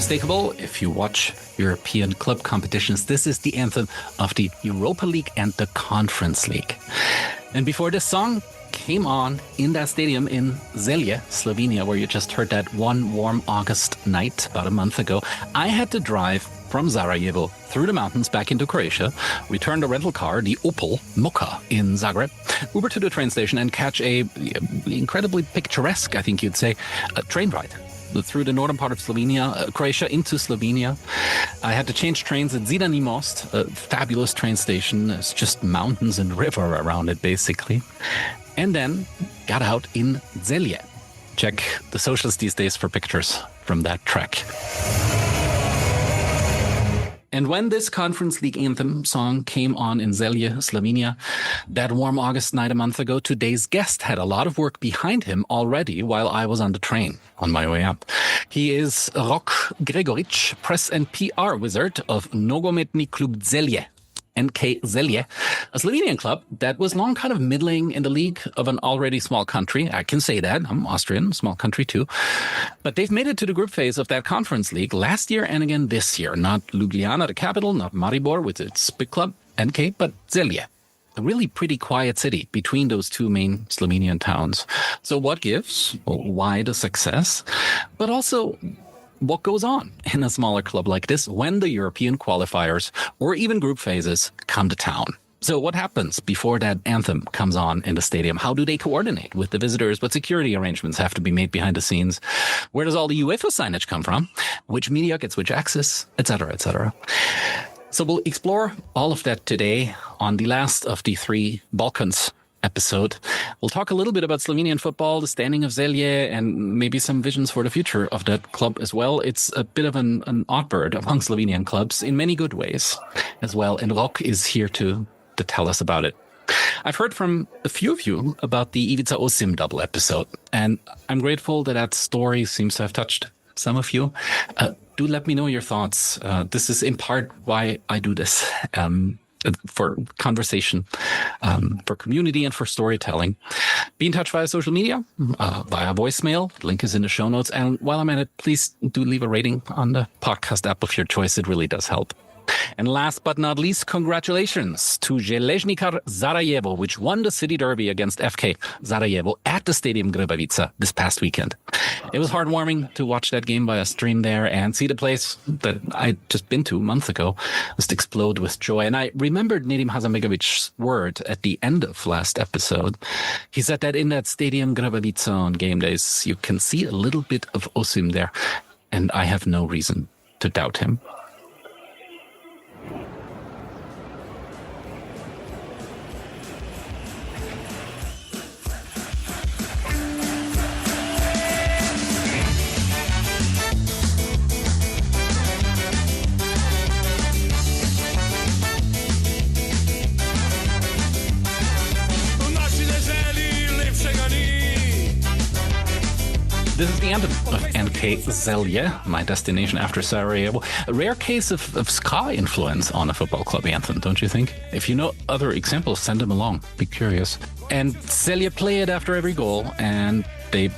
unmistakable if you watch European club competitions. This is the anthem of the Europa League and the Conference League. And before this song came on in that stadium in Celje, Slovenia, where you just heard that one warm August night about a month ago, I had to drive from Sarajevo through the mountains back into Croatia, return the rental car, the Opel Mokka in Zagreb, Uber to the train station and catch a incredibly picturesque, I think you'd say, train ride through the northern part of Slovenia, Croatia into Slovenia. I had to change trains at Zidani Most, a fabulous train station. It's just mountains and river around it, basically. And then got out in Celje. Check the socials these days for pictures from that trek. And when this Conference League anthem song came on in Celje, Slovenia, that warm August night a month ago, today's guest had a lot of work behind him already while I was on the train on my way up. He is Rok Gregoric, press and PR wizard of Nogometni klub Celje, NK Celje, a Slovenian club that was long kind of middling in the league of an already small country. I can say that. I'm Austrian, small country too. But they've made it to the group phase of that Conference League last year and again this year. Not Ljubljana, the capital, not Maribor with its big club, NK, but Celje. A really pretty quiet city between those two main Slovenian towns. So what gives? Well, why the success? But also, what goes on in a smaller club like this when the European qualifiers or even group phases come to town? So what happens before that anthem comes on in the stadium? How do they coordinate with the visitors? What security arrangements have to be made behind the scenes? Where does all the UEFA signage come from? Which media gets which access, etc., etc.? So we'll explore all of that today on the last of the three Balkans episode. We'll talk a little bit about Slovenian football, the standing of Celje, and maybe some visions for the future of that club as well. It's a bit of an odd bird among Slovenian clubs in many good ways as well. And Rok is here to tell us about it. I've heard from a few of you about the Ivica Osim double episode, and I'm grateful that story seems to have touched some of you. Do let me know your thoughts. This is in part why I do this. For conversation, for community, and for storytelling. Be in touch via social media, via voicemail. Link is in the show notes. And while I'm at it, please do leave a rating on the podcast app of your choice. It really does help. And last but not least, congratulations to Železnikar Sarajevo, which won the city derby against FK Sarajevo at the Stadium Grbavica this past weekend. It was heartwarming to watch that game via stream there and see the place that I'd just been to a month ago just explode with joy. And I remembered Nedim Hasanbegovic's word at the end of last episode. He said that in that Stadium Grbavica on game days, you can see a little bit of Osim there. And I have no reason to doubt him. This is the anthem of NK Celje, my destination after Sarajevo. A rare case of ska influence on a football club anthem, don't you think? If you know other examples, send them along. Be curious. And Celje play it after every goal, and they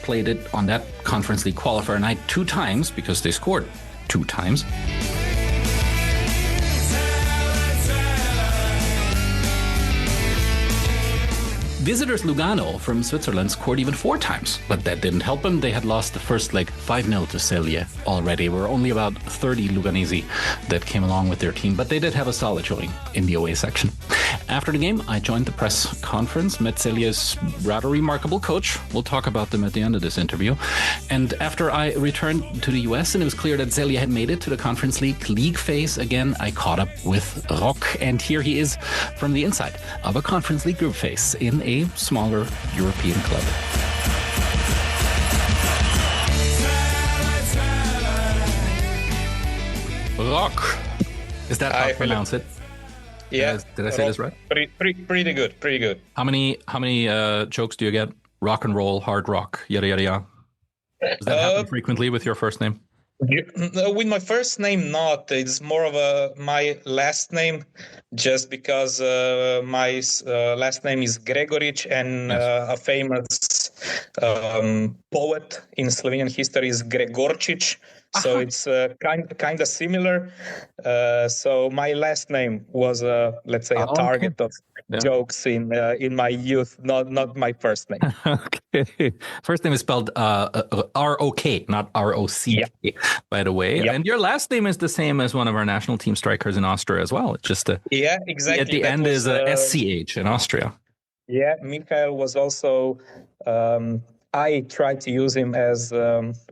played it on that Conference League qualifier night 2 times because they scored 2 times. Visitors Lugano from Switzerland scored even 4 times, but that didn't help them. They had lost the first leg 5-0 to Celje already. There were only about 30 Luganese that came along with their team, but they did have a solid showing in the away section. After the game, I joined the press conference, met Celje's rather remarkable coach. We'll talk about them at the end of this interview. And after I returned to the US and it was clear that Celje had made it to the Conference League phase again, I caught up with Rok, and here he is from the inside of a Conference League group phase in a smaller European club. Rok, is that how you pronounce it? Yeah. Did I say this right? Pretty good. Pretty good. How many jokes do you get? Rock and roll, hard rock, yada yada yada. Does that happen frequently with your first name? With my first name, not. It's more of my last name, just because my last name is Gregoric, and a famous poet in Slovenian history is Gregorčič. So it's kind of similar. So my last name was, let's say, a target of jokes in my youth, not my first name. Okay. First name is spelled R-O-K, not R-O-C-K, by the way. Yep. And your last name is the same as one of our national team strikers in Austria as well. It's just exactly. At the end is a SCH in Austria. Yeah, Michael was also... I tried to use him as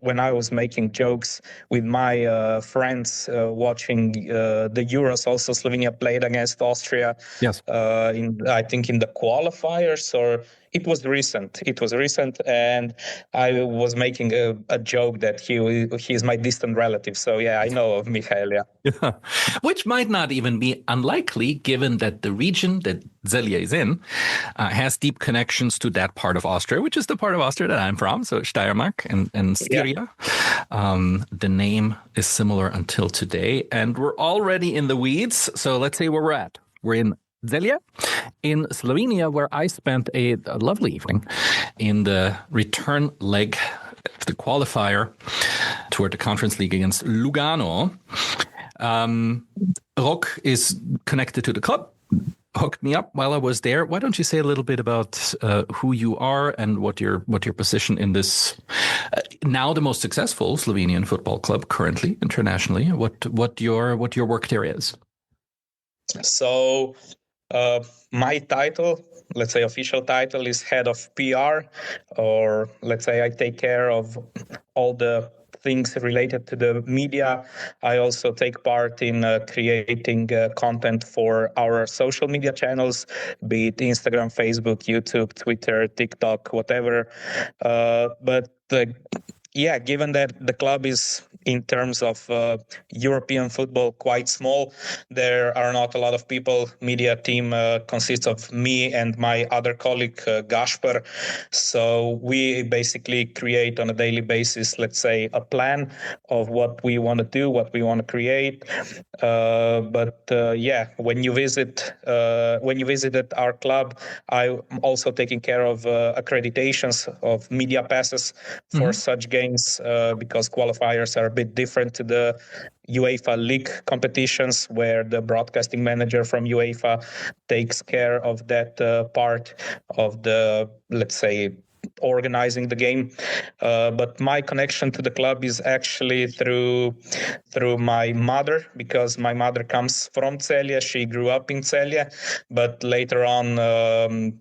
when I was making jokes with my friends watching the Euros. Also, Slovenia played against Austria. Yes. I think in the qualifiers, or it was recent. And I was making a joke that he is my distant relative. So yeah, I know of Michael. Yeah. Which might not even be unlikely, given that the region that Celje is in has deep connections to that part of Austria, which is the part of Austria that I'm from, so Steiermark and Styria. Yeah. The name is similar until today, and we're already in the weeds. So let's say where we're at. We're in Celje, in Slovenia, where I spent a lovely evening in the return leg of the qualifier toward the Conference League against Lugano. Rok is connected to the club, hooked me up while I was there. Why don't you say a little bit about who you are and what your position in this now the most successful Slovenian football club currently internationally? What your work there is? So my title, let's say official title, is head of PR, or let's say I take care of all the things related to the media. I also take part in creating content for our social media channels, be it Instagram, Facebook, YouTube, Twitter, TikTok, whatever. Given that the club is, in terms of European football, quite small, there are not a lot of people. Media team consists of me and my other colleague, Gaspar. So we basically create on a daily basis, let's say, a plan of what we want to do, what we want to create. When you visited our club, I'm also taking care of accreditations of media passes for such games. Because qualifiers are a bit different to the UEFA League competitions, where the broadcasting manager from UEFA takes care of that part of the, let's say, organizing the game. But my connection to the club is actually through my mother, because my mother comes from Celje. She grew up in Celje, but later on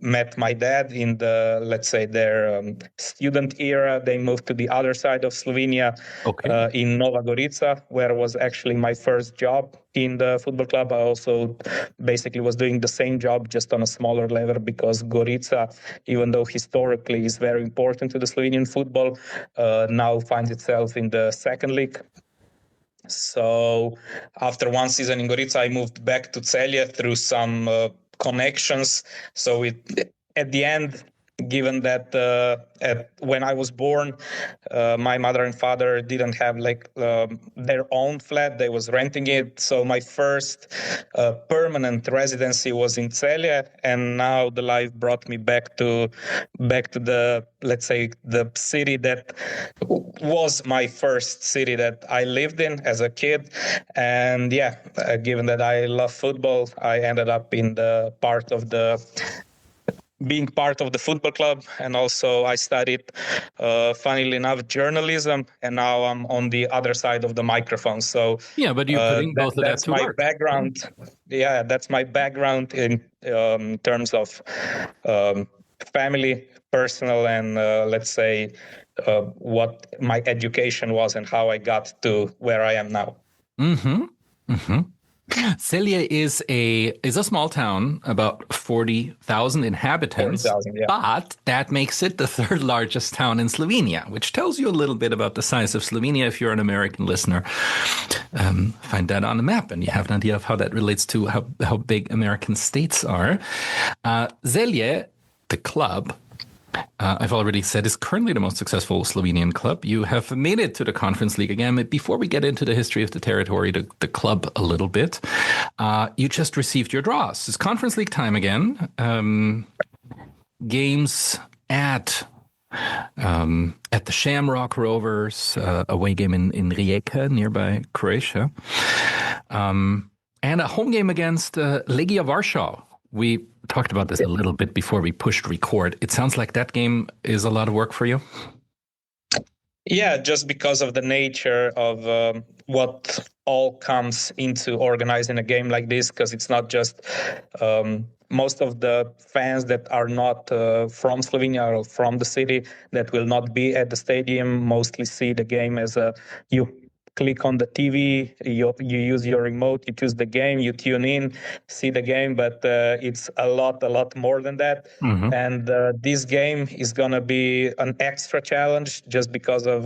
met my dad in the, let's say, their student era. They moved to the other side of Slovenia, in Nova Gorica, where was actually my first job in the football club. I also basically was doing the same job, just on a smaller level, because Gorica, even though historically is very important to the Slovenian football, now finds itself in the second league. So after one season in Gorica, I moved back to Celje through some connections. So at the end, given that when I was born, my mother and father didn't have their own flat. They was renting it. So my first permanent residency was in Celje, and now the life brought me back to the, let's say, the city that was my first city that I lived in as a kid. And given that I love football, I ended up in being part of the football club, and also I studied, funnily enough, journalism, and now I'm on the other side of the microphone. So but you're putting both of that to work. Background. Yeah, that's my background in terms of family, personal, and let's say what my education was and how I got to where I am now. Celje is a small town, about 40,000 inhabitants, 40,000, yeah. But that makes it the third largest town in Slovenia, which tells you a little bit about the size of Slovenia if you're an American listener. Find that on the map and you have an idea of how that relates to how big American states are. Celje, the club, I've already said, is currently the most successful Slovenian club. You have made it to the Conference League again. Before we get into the history of the territory, the club a little bit, you just received your draws. It's Conference League time again. Games at at the Shamrock Rovers, away game in Rijeka, nearby Croatia, and a home game against Legia Warsaw. We talked about this a little bit before we pushed record. It sounds like that game is a lot of work for you. Yeah, just because of the nature of what all comes into organizing a game like this, because it's not just most of the fans that are not from Slovenia or from the city that will not be at the stadium mostly see the game as you click on the TV, you use your remote, you choose the game, you tune in, see the game, but it's a lot more than that. Mm-hmm. And this game is going to be an extra challenge just because of,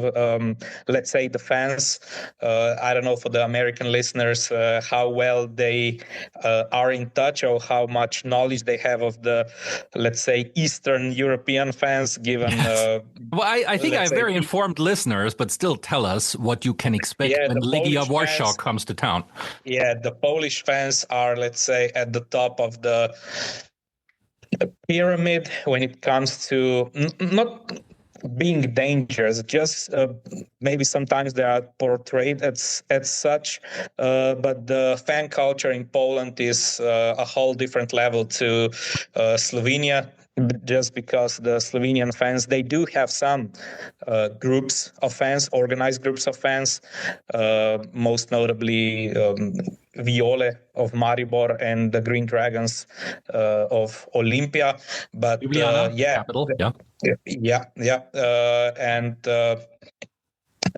let's say, the fans. I don't know for the American listeners how well they are in touch or how much knowledge they have of the, let's say, Eastern European fans, given... Yes. Well, I think I have very informed listeners, but still tell us what you can expect when Legia Warsaw comes to town. Yeah, the Polish fans are, let's say, at the top of the pyramid when it comes to not being dangerous, just maybe sometimes they are portrayed as such, but the fan culture in Poland is a whole different level to Slovenia. Just because the Slovenian fans, they do have some groups of fans, organized groups of fans, most notably Viole of Maribor and the Green Dragons of Olympia. But Ljubljana, capital, and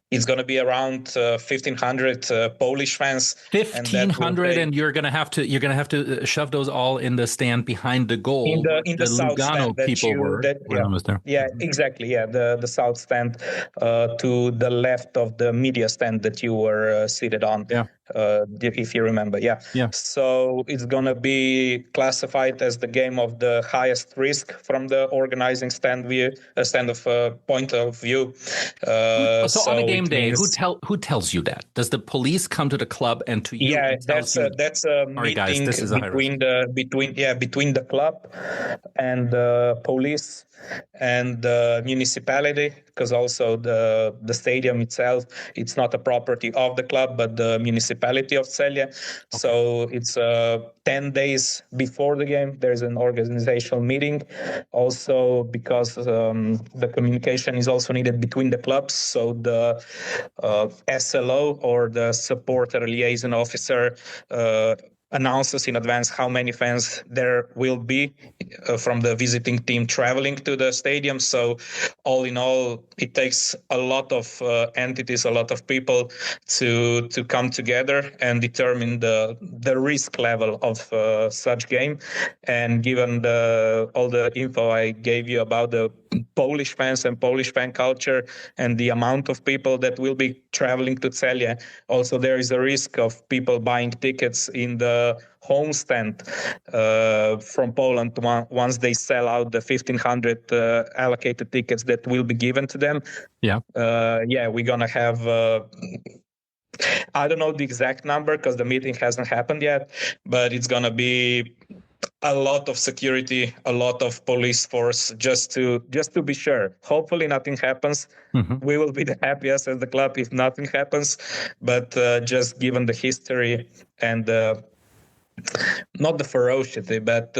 it's going to be around 1,500 Polish fans. 1,500, and you're going to have to shove those all in the stand behind the goal. In the south Lugano stand people were when I was there. Yeah, exactly. Yeah, the south stand to the left of the media stand that you were seated on. Yeah. If you remember, yeah. So it's gonna be classified as the game of the highest risk from the organizing point of view. So on a game day, who tells you that? Does the police come to the club and to you? Yeah, that's a meeting between the club and the police and the municipality, because also the stadium itself, it's not a property of the club but the municipality of Celje. Okay. So it's 10 days before the game there's an organizational meeting, also because the communication is also needed between the clubs. So the SLO, or the supporter liaison officer, announces in advance how many fans there will be from the visiting team traveling to the stadium. So all in all, it takes a lot of entities, a lot of people to come together and determine the risk level of such game. And given all the info I gave you about the Polish fans and Polish fan culture and the amount of people that will be traveling to Celje, also there is a risk of people buying tickets in the home stand from Poland once they sell out the 1,500 allocated tickets that will be given to them. We're gonna have I don't know the exact number because the meeting hasn't happened yet, but it's gonna be a lot of security, a lot of police force, just to be sure. Hopefully nothing happens. Mm-hmm. We will be the happiest as the club if nothing happens, but just given the history and not the ferocity, but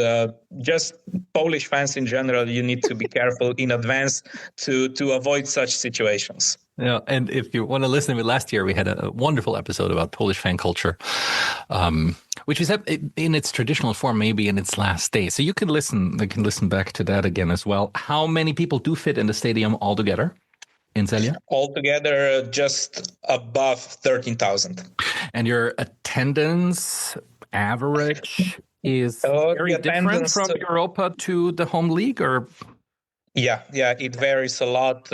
just Polish fans in general, you need to be careful in advance to avoid such situations. Yeah, and if you want to listen to it, last year we had a wonderful episode about Polish fan culture, which is in its traditional form, maybe in its last day. So you can listen back to that again as well. How many people do fit in the stadium altogether in Celje? Altogether, just above 13,000. And your attendance average is very different from Europa to the home league, or? Yeah, it varies a lot,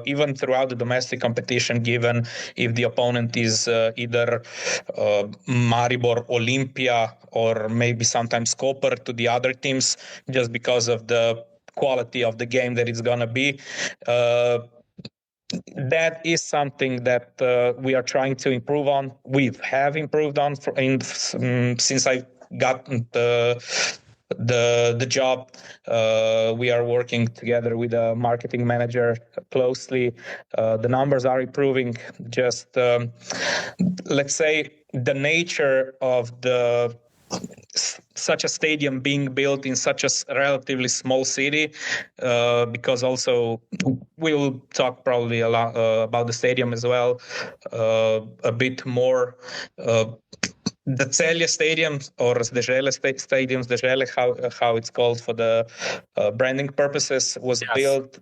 even throughout the domestic competition, given if the opponent is either Maribor, Olympia, or maybe sometimes Koper to the other teams, just because of the quality of the game that it's going to be. That is something that we are trying to improve on. We have improved on since I got the job. We are working together with a marketing manager closely. The numbers are improving. Just let's say the nature of such a stadium being built in such a relatively small city, because also we'll talk probably a lot about the stadium as well, a bit more. The Celje Stadium, or Zdezele Stadium, Zdezele, how it's called for the branding purposes, was built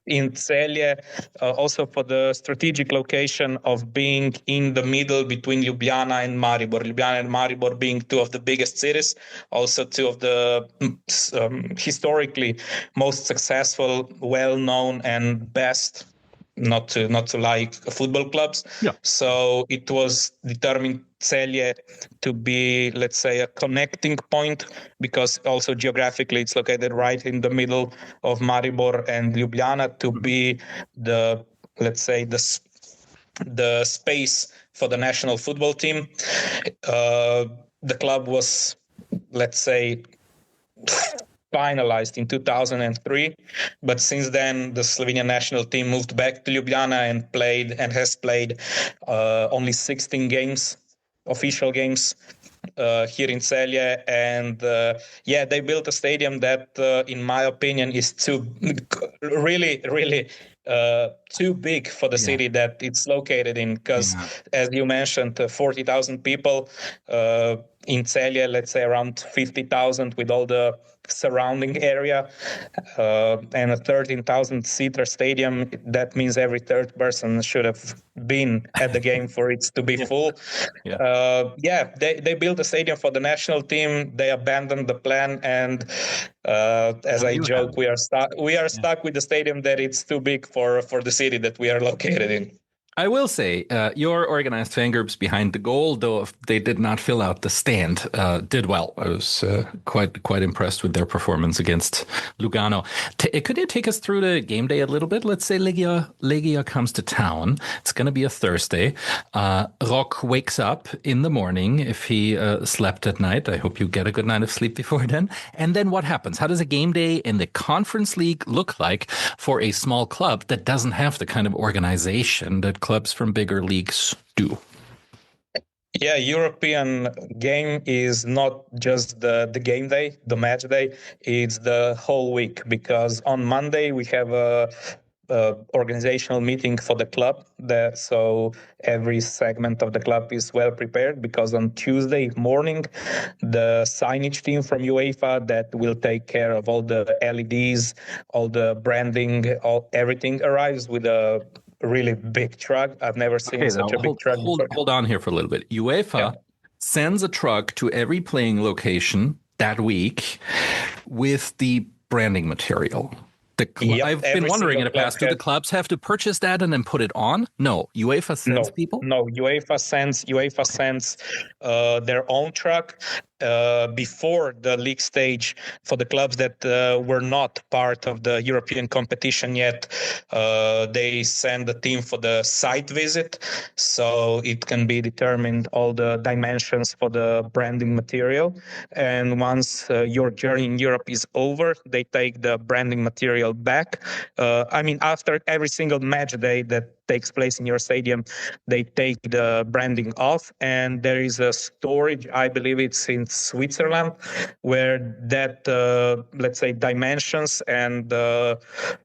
in Celje, also for the strategic location of being in the middle between Ljubljana and Maribor. Ljubljana and Maribor being two of the biggest cities, also two of the historically most successful, well-known, and best, not to like, football clubs. Yeah. So it was determined Celje to be, let's say, a connecting point, because also geographically it's located right in the middle of Maribor and Ljubljana, to be the, let's say, the space for the national football team. The club was, let's say, finalized in 2003, but since then the Slovenian national team moved back to Ljubljana and has played only 16 games, official games, here in Celje. And they built a stadium that, in my opinion, is really too big for the city that it's located in, because as you mentioned, 40,000 people, in Celje, let's say around 50,000 with all the surrounding area, and a 13,000-seater stadium. That means every third person should have been at the game for it to be full. They built a stadium for the national team. They abandoned the plan, and as I joke, we are stuck with the stadium that it's too big for the city that we are located in. I will say, your organized fan groups behind the goal, though if they did not fill out the stand, did well. I was quite impressed with their performance against Lugano. Could you take us through the game day a little bit? Let's say Legia comes to town. It's going to be a Thursday. Rok wakes up in the morning. If he slept at night, I hope you get a good night of sleep before then. And then what happens? How does a game day in the Conference League look like for a small club that doesn't have the kind of organization that clubs from bigger leagues do? Yeah, European game is not just the game day, the match day. It's the whole week, because on Monday we have a organizational meeting for the club. So every segment of the club is well prepared, because on Tuesday morning, the signage team from UEFA that will take care of all the LEDs, all the branding, everything arrives with a really big truck. I've never seen such a big truck before. Hold on here for a little bit. UEFA sends a truck to every playing location that week with the branding material. I've been wondering in the past, do the clubs have to purchase that and then put it on? No, UEFA sends people? No, UEFA sends their own truck. Before the league stage, for the clubs that were not part of the European competition yet, they send the team for the site visit, so it can be determined all the dimensions for the branding material. And once your journey in Europe is over, they take the branding material back. After every single match day that takes place in your stadium, they take the branding off, and there is a storage, I believe it's in Switzerland, where that, let's say, dimensions and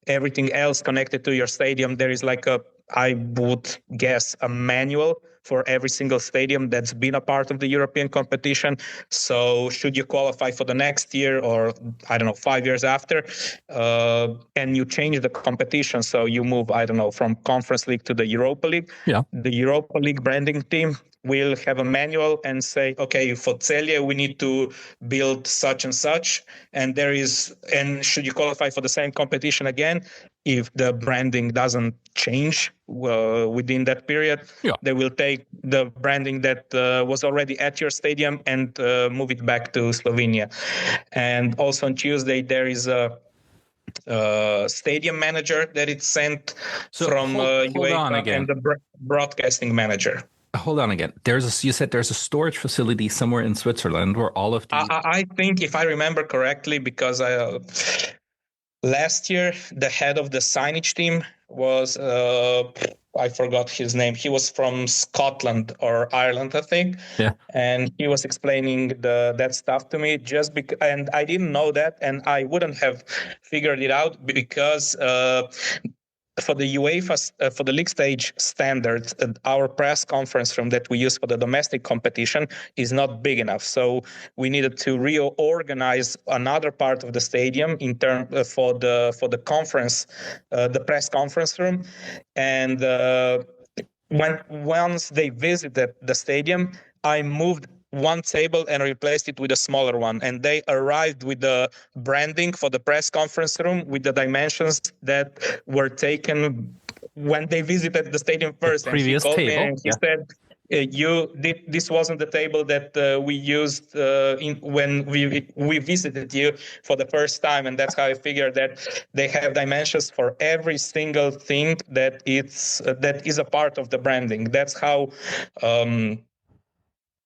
everything else connected to your stadium, there is like I would guess, a manual for every single stadium that's been a part of the European competition. So should you qualify for the next year, or 5 years after, and you change the competition, so you move, from Conference League to the Europa League, the Europa League branding team will have a manual and say, okay, for Celje, we need to build such and such. And should you qualify for the same competition again, if the branding doesn't change within that period, they will take the branding that was already at your stadium and move it back to Slovenia. And also on Tuesday, there is a stadium manager that it's sent from UEFA and the broadcasting manager. hold on again. You said there's a storage facility somewhere in Switzerland where all of the I think, if I remember correctly, because last year the head of the signage team was I forgot his name. He was from Scotland or Ireland, I think. yeah. And he was explaining that stuff to me and I didn't know that, and I wouldn't have figured it out because for the UEFA, for the league stage standards, our press conference room that we use for the domestic competition is not big enough. So we needed to reorganize another part of the stadium in term for the conference, the press conference room, and once they visited the stadium, I moved one table and replaced it with a smaller one, and they arrived with the branding for the press conference room with the dimensions that were taken when they visited the stadium first. The previous and he called table. me and he said, this wasn't the table that we used when we visited you for the first time, and that's how I figured that they have dimensions for every single thing that is a part of the branding. That's how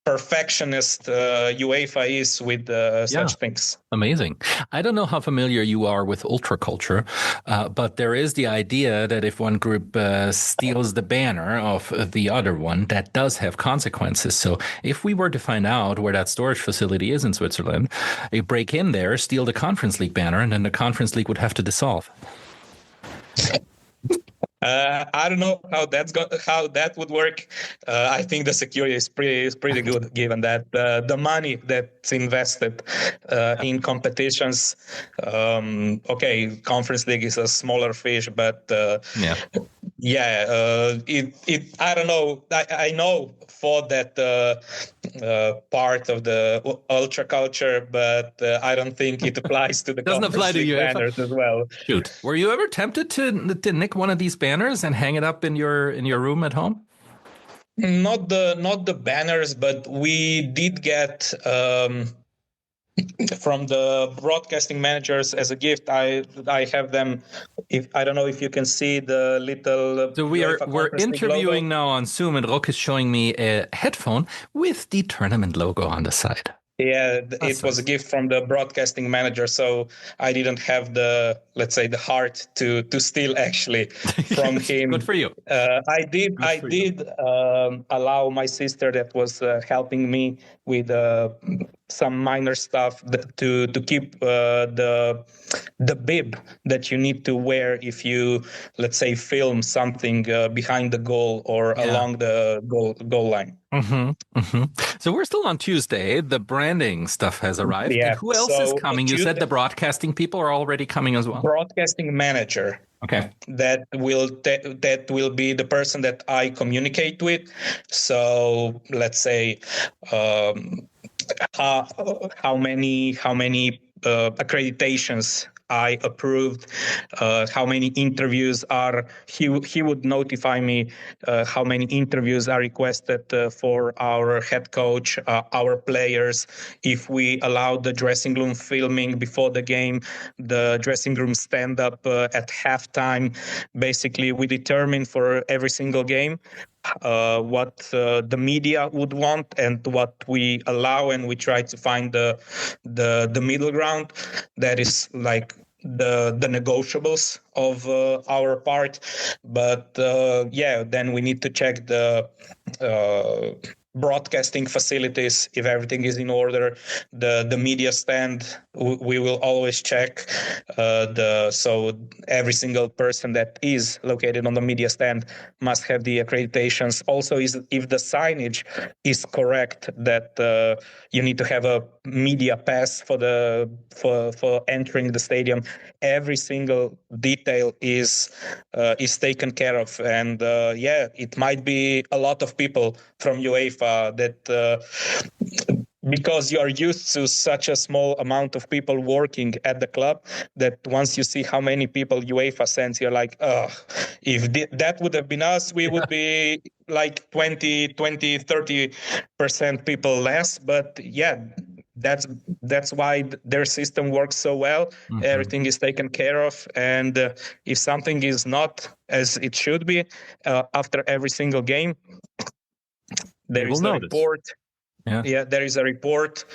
perfectionist UEFA is with such things. Amazing. I don't know how familiar you are with ultra culture, but there is the idea that if one group steals the banner of the other one, that does have consequences. So if we were to find out where that storage facility is in Switzerland, a break in there, steal the Conference League banner, and then the Conference League would have to dissolve. I don't know how that would work. I think the security is pretty good, given that the money that's invested in competitions. Okay, Conference League is a smaller fish, but I don't know. I know for that part of the ultra culture, but I don't think it applies to the Doesn't apply to UEFA banners as well. Shoot, were you ever tempted to nick one of these banners and hang it up in your room at home? Not the banners, but we did get from the broadcasting managers as a gift. I have them. I don't know if you can see the little. So we're interviewing now on Zoom, and Rok is showing me a headphone with the tournament logo on the side. Yeah, it was a gift from the broadcasting manager, so I didn't have the heart to steal actually from him. Good for you. I did allow my sister that was helping me with some minor stuff to keep the bib that you need to wear if you, let's say, film something behind the goal or along the goal line. So we're still on Tuesday. The branding stuff has arrived. Yeah. And who else is coming? You said the broadcasting people are already coming as well. Broadcasting manager. Okay. That will be the person that I communicate with. So let's say how many accreditations I approved, how many interviews he would notify me how many interviews are requested for our head coach, our players, if we allow the dressing room filming before the game, the dressing room stand-up at halftime. Basically, we determine for every single game what the media would want and what we allow, and we try to find the middle ground that is like the negotiables of our part. But then we need to check the broadcasting facilities, if everything is in order. The media stand, we will always check so every single person that is located on the media stand must have the accreditations. Also, if the signage is correct, that you need to have a media pass for entering the stadium. Every single detail is taken care of, and it might be a lot of people from UEFA that because you are used to such a small amount of people working at the club, that once you see how many people UEFA sends, you're like, if that would have been us, we would be like 30% people less. But that's why their system works so well. Everything is taken care of, and if something is not as it should be after every single game, there is a report. Yeah, there is a report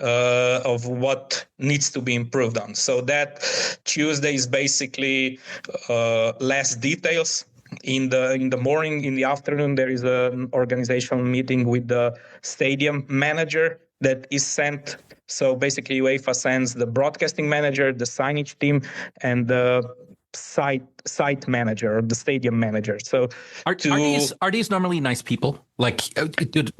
of what needs to be improved on. So that Tuesday is basically less details. In the morning, in the afternoon, there is an organizational meeting with the stadium manager that is sent. So basically, UEFA sends the broadcasting manager, the signage team, and the site manager or the stadium manager. So are these normally nice people? Like, do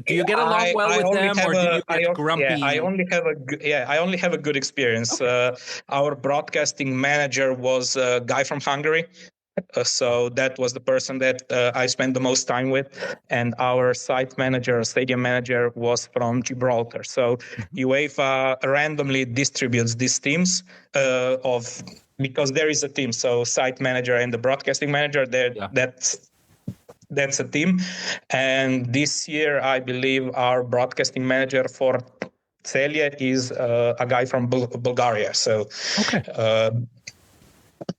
you get along well with them, or do you get grumpy? Yeah, I only have a good experience. Okay. Our broadcasting manager was a guy from Hungary. So that was the person that I spent the most time with. And our site manager, stadium manager, was from Gibraltar. So UEFA randomly distributes these teams because there is a team. So site manager and the broadcasting manager, that's a team. And this year, I believe our broadcasting manager for Celje is a guy from Bulgaria. So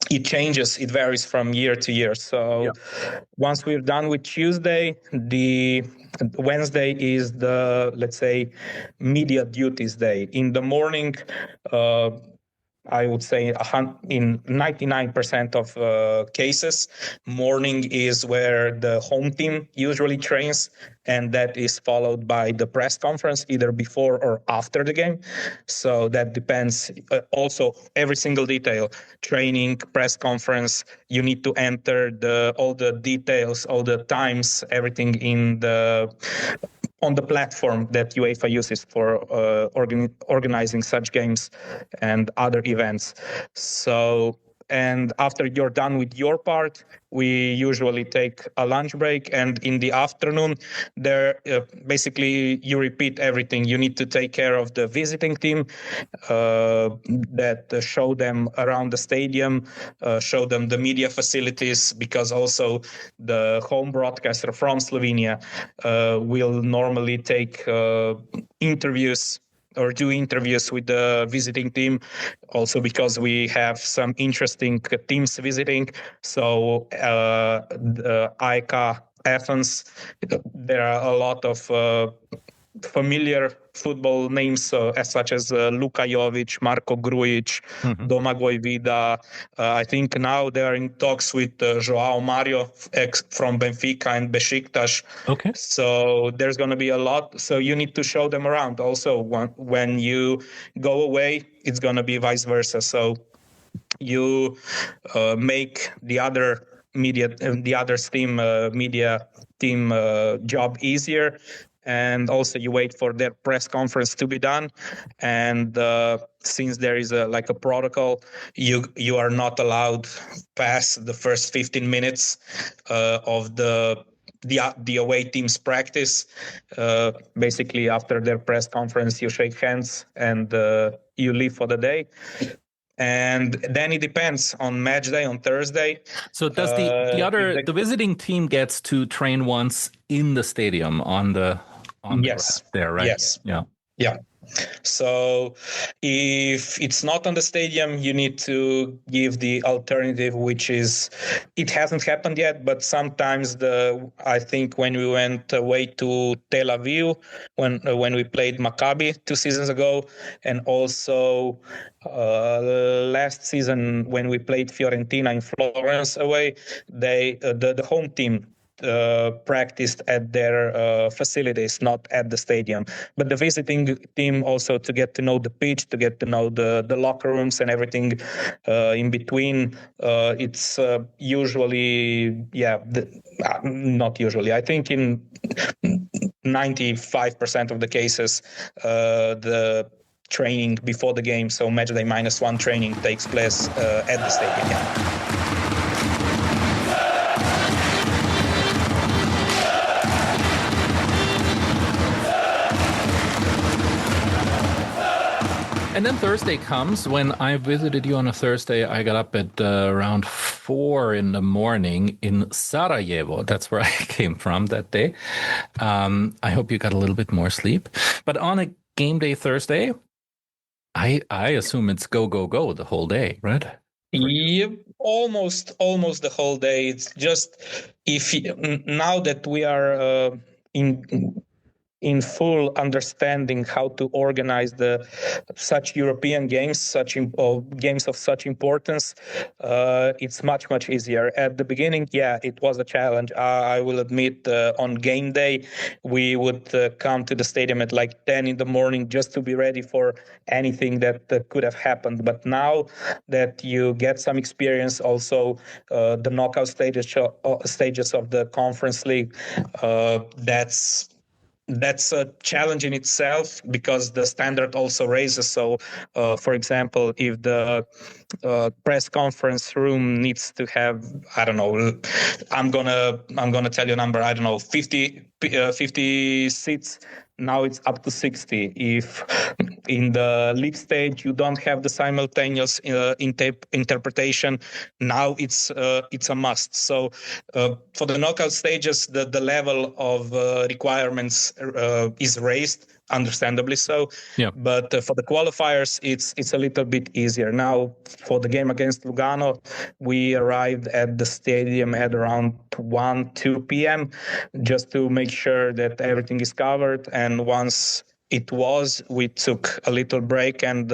it changes, it varies from year to year. So once we're done with Tuesday, the Wednesday is the, let's say, media duties day. In the morning, I would say in 99% of cases, morning is where the home team usually trains, and that is followed by the press conference either before or after the game. So that depends. Also, every single detail, training, press conference, you need to enter all the details, all the times, everything on the platform that UEFA uses for organizing such games and other events. So, and after you're done with your part, we usually take a lunch break, and in the afternoon, basically you repeat everything. You need to take care of the visiting team, that show them around the stadium, show them the media facilities, because also the home broadcaster from Slovenia will normally take interviews or do interviews with the visiting team, also because we have some interesting teams visiting. So the IK Athens, there are a lot of familiar football names such as Luka Jovic, Marko Grujic, Domagoj Vida. I think now they are in talks with Joao Mario from Benfica and Besiktas. Okay. So there's going to be a lot. So you need to show them around. Also, when you go away, it's going to be vice versa. So you make the other media team job easier. And also you wait for their press conference to be done. And since there is a protocol, you are not allowed past the first 15 minutes of the away team's practice. Basically, after their press conference, you shake hands and you leave for the day. And then it depends on match day on Thursday. So does the visiting team gets to train once in the stadium on the yes there, right? Yes. Yeah. So if it's not on the stadium, you need to give the alternative, which is, it hasn't happened yet, but sometimes I think when we went away to Tel Aviv, when we played Maccabi 2 seasons ago, and also last season when we played Fiorentina in Florence away, the home team practiced at their facilities, not at the stadium. But the visiting team also, to get to know the pitch, to get to know the locker rooms and everything in between, it's usually, not usually, I think in 95% of the cases, the training before the game, so matchday -1 training, takes place at the stadium. And then Thursday comes. When I visited you on a Thursday, I got up at around 4 in the morning in Sarajevo. That's where I came from that day. I hope you got a little bit more sleep. But on a game day Thursday, I assume it's go the whole day, right? Yep, almost the whole day. It's just now that we are in full understanding how to organize such European games, games of such importance, it's much easier. At the beginning, yeah, it was a challenge. I will admit, on game day, we would come to the stadium at like 10 in the morning just to be ready for anything that could have happened. But now that you get some experience, also the knockout stages of the Conference League, that's a challenge in itself, because the standard also raises. So, for example, if the press conference room needs to have, I don't know, I'm gonna tell you a number, I don't know, 50 seats. Now it's up to 60. If in the league stage you don't have the simultaneous interpretation, now it's a must. So for the knockout stages, the level of requirements is raised, understandably so. Yeah. But for the qualifiers, it's a little bit easier. Now, for the game against Lugano, we arrived at the stadium at around 1-2 p.m. just to make sure that everything is covered. And once we took a little break, and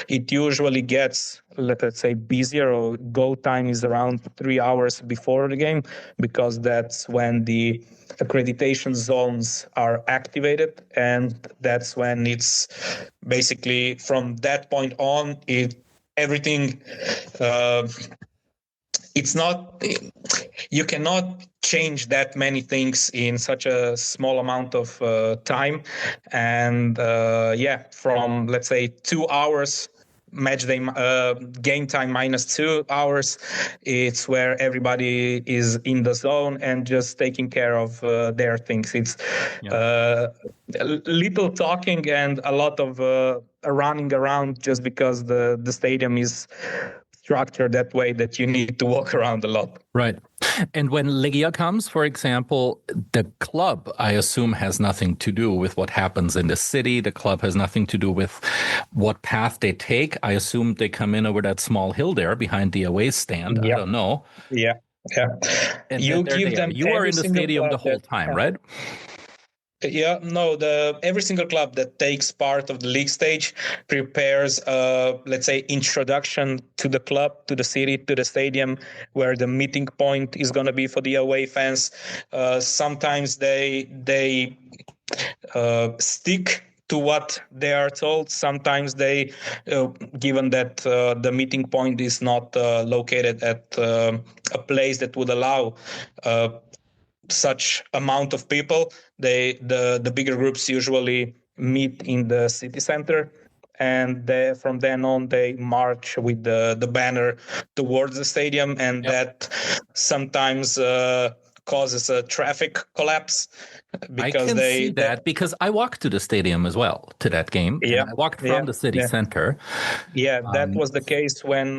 it usually gets, let's say, busier, or go time is around 3 hours before the game, because that's when the accreditation zones are activated, and that's when it's basically, from that point on, everything it's not, you cannot change that many things in such a small amount of time. And from, let's say, 2 hours match day, game time minus 2 hours, it's where everybody is in the zone and just taking care of their things. It's little talking and a lot of running around, just because the stadium is structured that way that you need to walk around a lot. Right. And when Legia comes, for example, the club, I assume, has nothing to do with what happens in the city. The club has nothing to do with what path they take. I assume they come in over that small hill there behind the away stand. Yep. I don't know. Yeah. And you give them. You are in the stadium the whole time, right? Yeah, no, every single club that takes part of the league stage prepares let's say, introduction to the club, to the city, to the stadium, where the meeting point is going to be for the away fans. Sometimes they stick to what they are told. Sometimes they, given that the meeting point is not located at a place that would allow such amount of people, the bigger groups usually meet in the city center, and from then on they march with the banner towards the stadium, and that sometimes causes a traffic collapse, because I can see that because I walked to the stadium as well, to that game. Yeah, and I walked from the city center. Yeah, that was the case when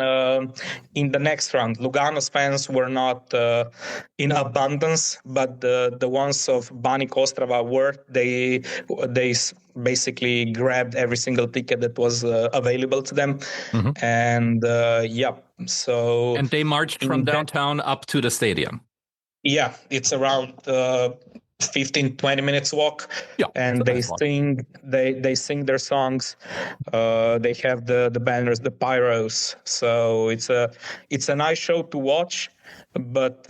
in the next round, Lugano's fans were not in abundance, but the ones of Banik Ostrava were. They basically grabbed every single ticket that was available to them, and so. And they marched from downtown up to the stadium. Yeah, it's around 15-20 minutes walk, and they sing their songs. They have the banners, the pyros, so it's a nice show to watch. But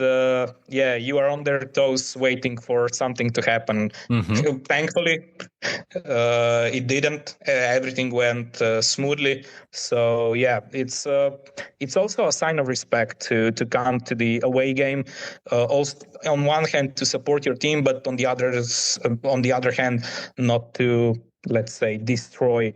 you are on their toes waiting for something to happen. Thankfully, it didn't. Everything went smoothly. So it's also a sign of respect to come to the away game. Also, on one hand, to support your team, but on the other hand, not to, let's say, destroy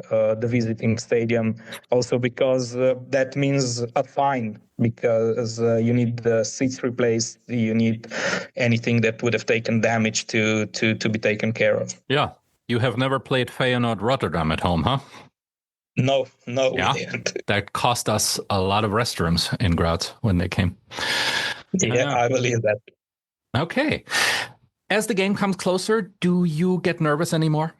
the visiting stadium. Also, because that means a fine, because you need the seats replaced, you need anything that would have taken damage to be taken care of. Yeah. You have never played Feyenoord Rotterdam at home, huh? No, yeah. We didn't. That cost us a lot of restrooms in Graz when they came. Yeah, I believe that. Okay. As the game comes closer, do you get nervous anymore?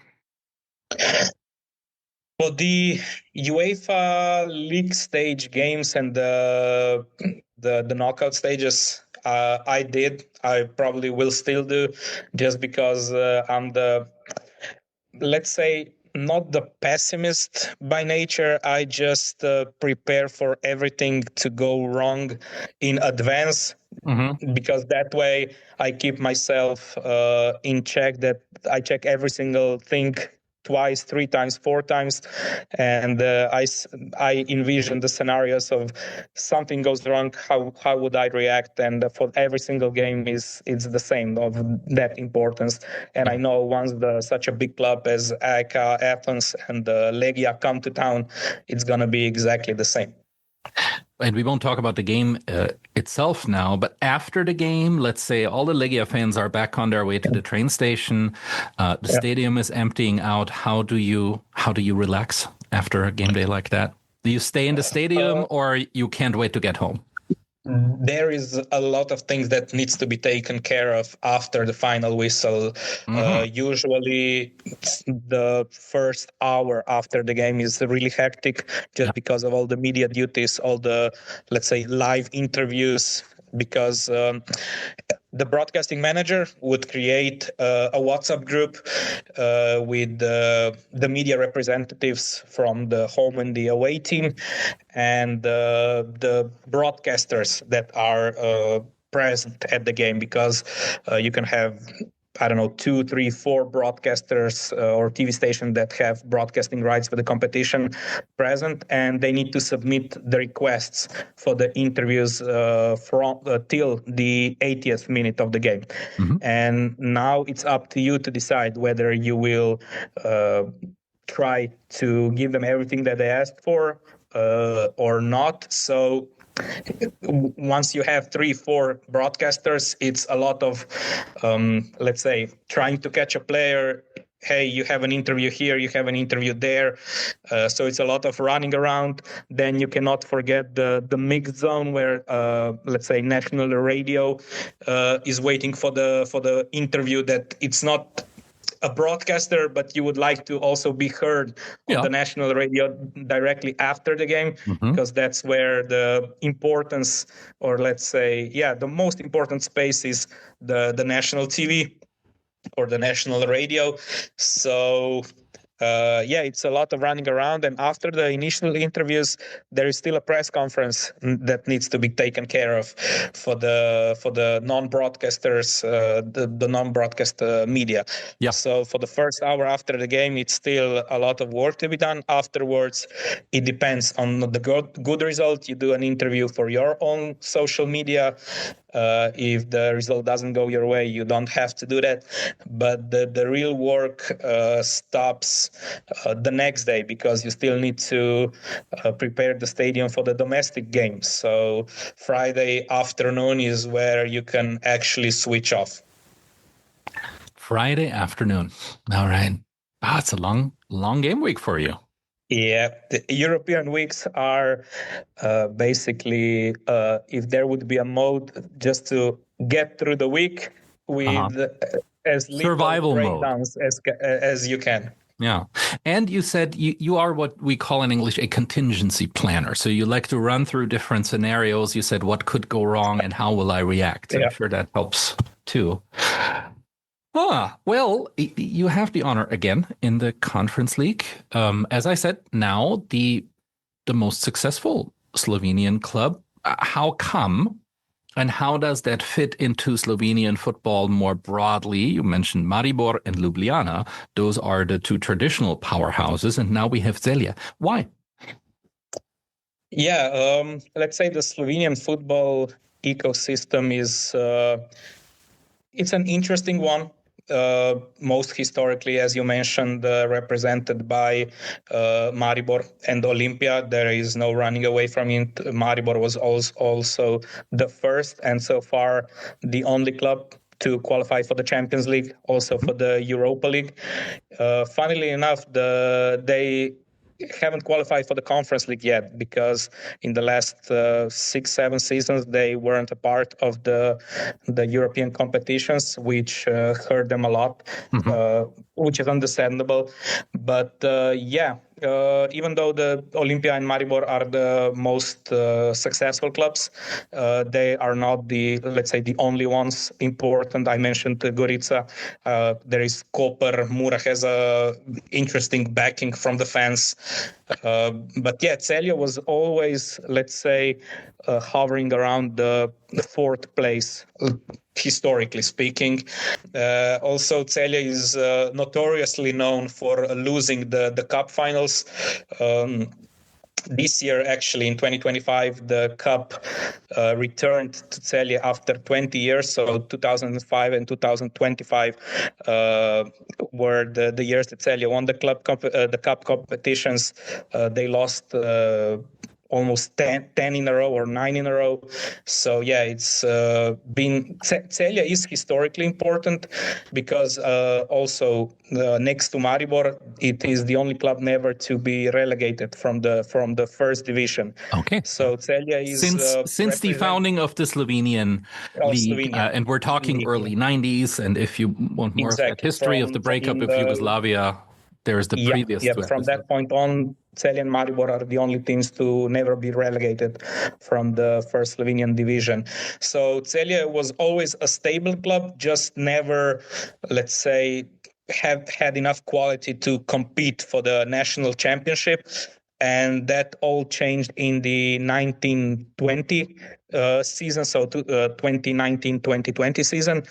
Well, the UEFA League stage games and the knockout stages, I did. I probably will still do, just because I'm the, let's say, not the pessimist by nature. I just prepare for everything to go wrong in advance, because that way I keep myself in check, that I check every single thing twice, three times, four times, and I envision the scenarios of something goes wrong, how would I react, and for every single game it's the same, of that importance. And I know once such a big club as AEK Athens and Legia come to town, it's gonna be exactly the same. And we won't talk about the game itself now, but after the game, let's say all the Legia fans are back on their way to the train station. The stadium is emptying out. How do you relax after a game day like that? Do you stay in the stadium, or you can't wait to get home? There is a lot of things that needs to be taken care of after the final whistle. Usually the first hour after the game is really hectic, just because of all the media duties, all the, let's say, live interviews, because the broadcasting manager would create a WhatsApp group with the media representatives from the home and the away team, and the broadcasters that are present at the game, because you can have, I don't know, 2, 3, 4 broadcasters or TV stations that have broadcasting rights for the competition present, and they need to submit the requests for the interviews from till the 80th minute of the game. And now it's up to you to decide whether you will try to give them everything that they asked for or not. So once you have 3, 4 broadcasters, it's a lot of, let's say, trying to catch a player. Hey, you have an interview here, you have an interview there. So it's a lot of running around. Then you cannot forget the mixed zone where, let's say, national radio is waiting for the interview, that it's not a broadcaster, but you would like to also be heard on the national radio directly after the game, because that's where the importance, or let's say, the most important space is the national TV or the national radio. So it's a lot of running around, and after the initial interviews, there is still a press conference that needs to be taken care of for the non-broadcasters, the non-broadcast media. So for the first hour after the game, it's still a lot of work to be done. Afterwards, it depends on the good result. You do an interview for your own social media. If the result doesn't go your way, you don't have to do that. But the real work stops the next day, because you still need to prepare the stadium for the domestic games. So Friday afternoon is where you can actually switch off. Friday afternoon. All right. It's a long game week for you. Yeah, the European weeks are basically, if there would be a mode just to get through the week with as little survival breakdowns as you can. Yeah. And you said you are what we call in English a contingency planner. So you like to run through different scenarios. You said, what could go wrong and how will I react? I'm sure that helps too. Well, you have the honor again in the Conference League. As I said, now the most successful Slovenian club. How come? And how does that fit into Slovenian football more broadly? You mentioned Maribor and Ljubljana. Those are the two traditional powerhouses. And now we have Celje. Why? Yeah, let's say the Slovenian football ecosystem is it's an interesting one. Most historically, as you mentioned, represented by Maribor and Olimpia. There is no running away from it. Maribor was also the first and so far the only club to qualify for the Champions League, also for the Europa League. Funnily enough, they haven't qualified for the Conference League yet, because in the last 6-7 seasons they weren't a part of the European competitions, which hurt them a lot, which is understandable. But even though the Olimpia and Maribor are the most successful clubs, they are not let's say, the only ones important. I mentioned Gorica. There is Koper. Mura has a interesting backing from the fans. But yeah, Celje was always, let's say, hovering around the fourth place, historically speaking. Also, Celje is notoriously known for losing the cup finals. This year, actually, in 2025, the cup returned to Celje after 20 years. So 2005 and 2025 were the years that Celje won the cup competitions. They lost almost 10 in a row or 9 in a row. So yeah, it's been, Celje is historically important because also next to Maribor, it is the only club never to be relegated from the first division. Okay. So Celje is since the founding of the Slovenian league, Slovenia. and we're talking early 90s. And if you want more of that history of the breakup of Yugoslavia, there's the previous two from episodes. that point on, Celje and Maribor are the only teams to never be relegated from the first Slovenian division. So Celje was always a stable club, just never, let's say, have had enough quality to compete for the national championship. And that all changed in the 1920 season, so 2019-2020 season,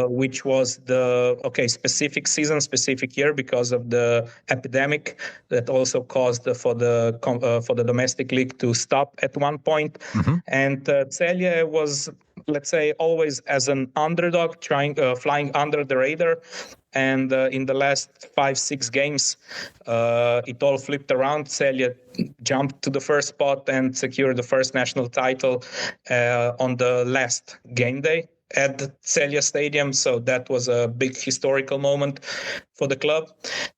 which was the specific season, specific year because of the epidemic that also caused for the domestic league to stop at one point. And Celje was, let's say, always as an underdog, flying under the radar. And in the last 5-6 games, it all flipped around. Celje jumped to the first spot and secured the first national title on the last game day at Celje Stadium. So that was a big historical moment for the club.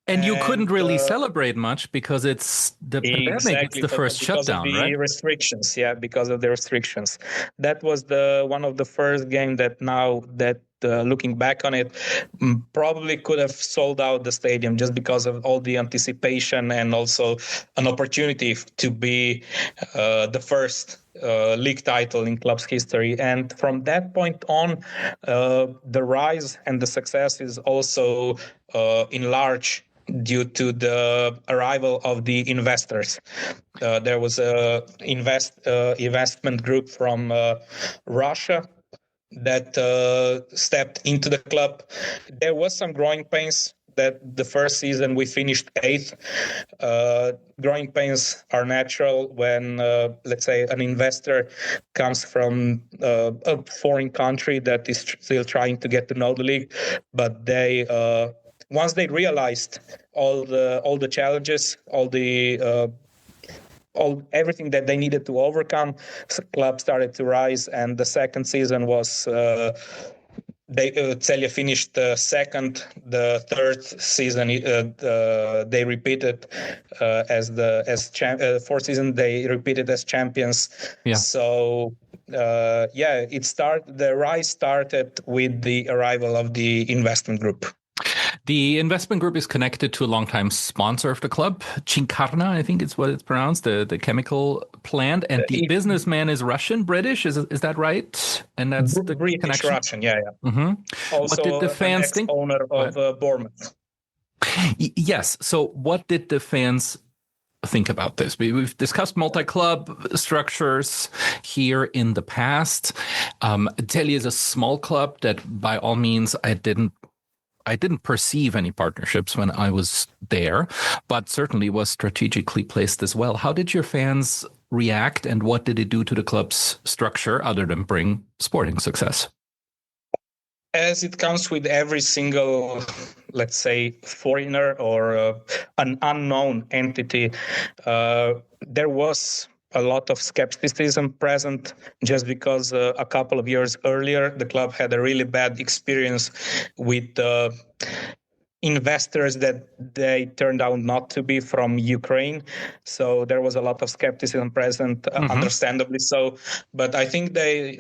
And you couldn't really celebrate much because it's the pandemic. Exactly, it's the first shutdown, because of the restrictions. Yeah, because of the restrictions. That was one of the first games that looking back on it, probably could have sold out the stadium just because of all the anticipation and also an opportunity to be the first league title in club's history. And from that point on, the rise and the success is also enlarged due to the arrival of the investors. There was a investment group from Russia that stepped into the club. There was some growing pains. That the first season we finished 8th. Growing pains are natural when, let's say, an investor comes from a foreign country that is still trying to get to know the league. But they, once they realized all the challenges, everything that they needed to overcome, the club started to rise. And the second season was Celje finished second. The third season they repeated fourth season they repeated as champions. So the rise started with the arrival of the investment group. The investment group is connected to a longtime sponsor of the club, Cinkarna, I think it's what it's pronounced, the chemical plant. And the businessman is Russian, British, is that right? And that's the British connection? Russian, yeah. Also, what did the fans think? Owner of Bournemouth. Yes. So what did the fans think about this? We've discussed multi-club structures here in the past. Celje is a small club that by all means I didn't perceive any partnerships when I was there, but certainly was strategically placed as well. How did your fans react, and what did it do to the club's structure other than bring sporting success? As it comes with every single, let's say, foreigner or an unknown entity, there was a lot of skepticism present just because a couple of years earlier, the club had a really bad experience with investors that they turned out not to be from Ukraine. So there was a lot of skepticism present, understandably so. But I think they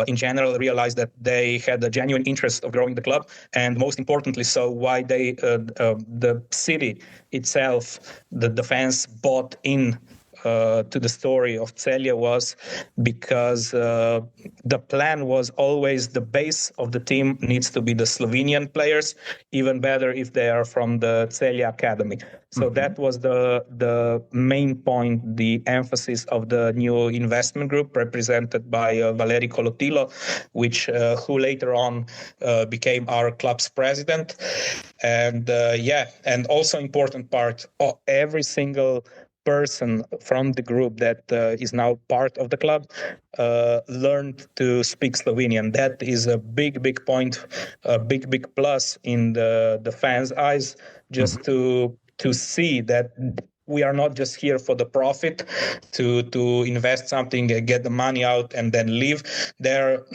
in general realized that they had a genuine interest of growing the club, and most importantly, so why the city itself, the fans bought in to the story of Celje was because the plan was always the base of the team needs to be the Slovenian players, even better if they are from the Celje Academy. So that was the main point, the emphasis of the new investment group represented by Valeri Kolotilo, who later on became our club's president. And and also important part, every single person from the group that is now part of the club learned to speak Slovenian. That is a big point, a big plus in the fans' eyes, just to see that we are not just here for the profit to invest something, get the money out, and then leave. There,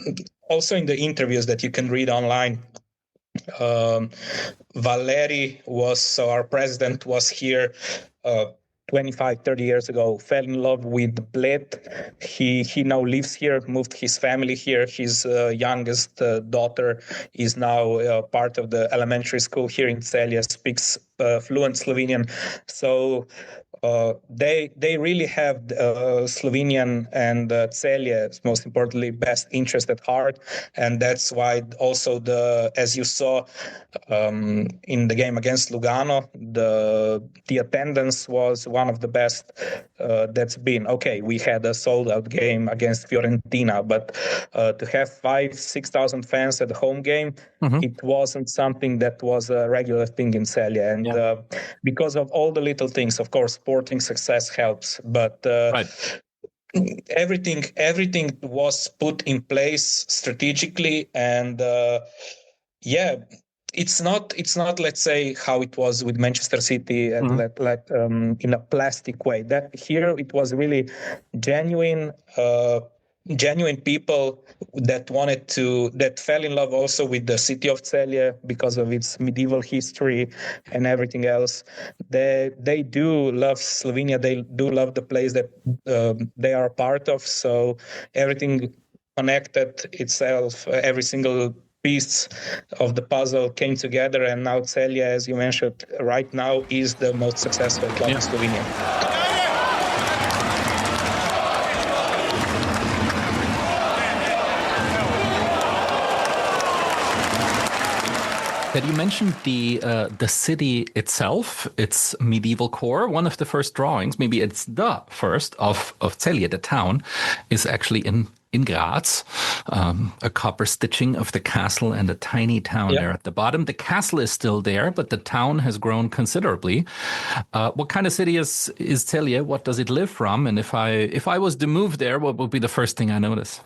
also in the interviews that you can read online, Valeri our president was here 25, 30 years ago, fell in love with Bled. He now lives here, moved his family here. His youngest daughter is now part of the elementary school here in Celje, speaks fluent Slovenian. So they really have Slovenian and Celje, most importantly, best interest at heart, and that's why also as you saw in the game against Lugano, the attendance was one of the best that's been. Okay, we had a sold-out game against Fiorentina, but to have 5,000-6,000 fans at the home game, it wasn't something that was a regular thing in Celje, and because of all the little things, of course, sporting success helps, but everything was put in place strategically, and it's not let's say how it was with Manchester City and in a plastic way. That here it was really genuine people that fell in love also with the city of Celje because of its medieval history and everything else. They do love Slovenia. They do love the place that they are a part of. So everything connected itself, every single piece of the puzzle came together, and now Celje, as you mentioned, right now is the most successful club in Slovenia. That you mentioned the city itself, its medieval core. One of the first drawings, maybe it's the first of Celje, the town, is actually in Graz, a copper stitching of the castle and a tiny town there at the bottom. The castle is still there, but the town has grown considerably. What kind of city is Celje? What does it live from? And if I was to move there, what would be the first thing I notice?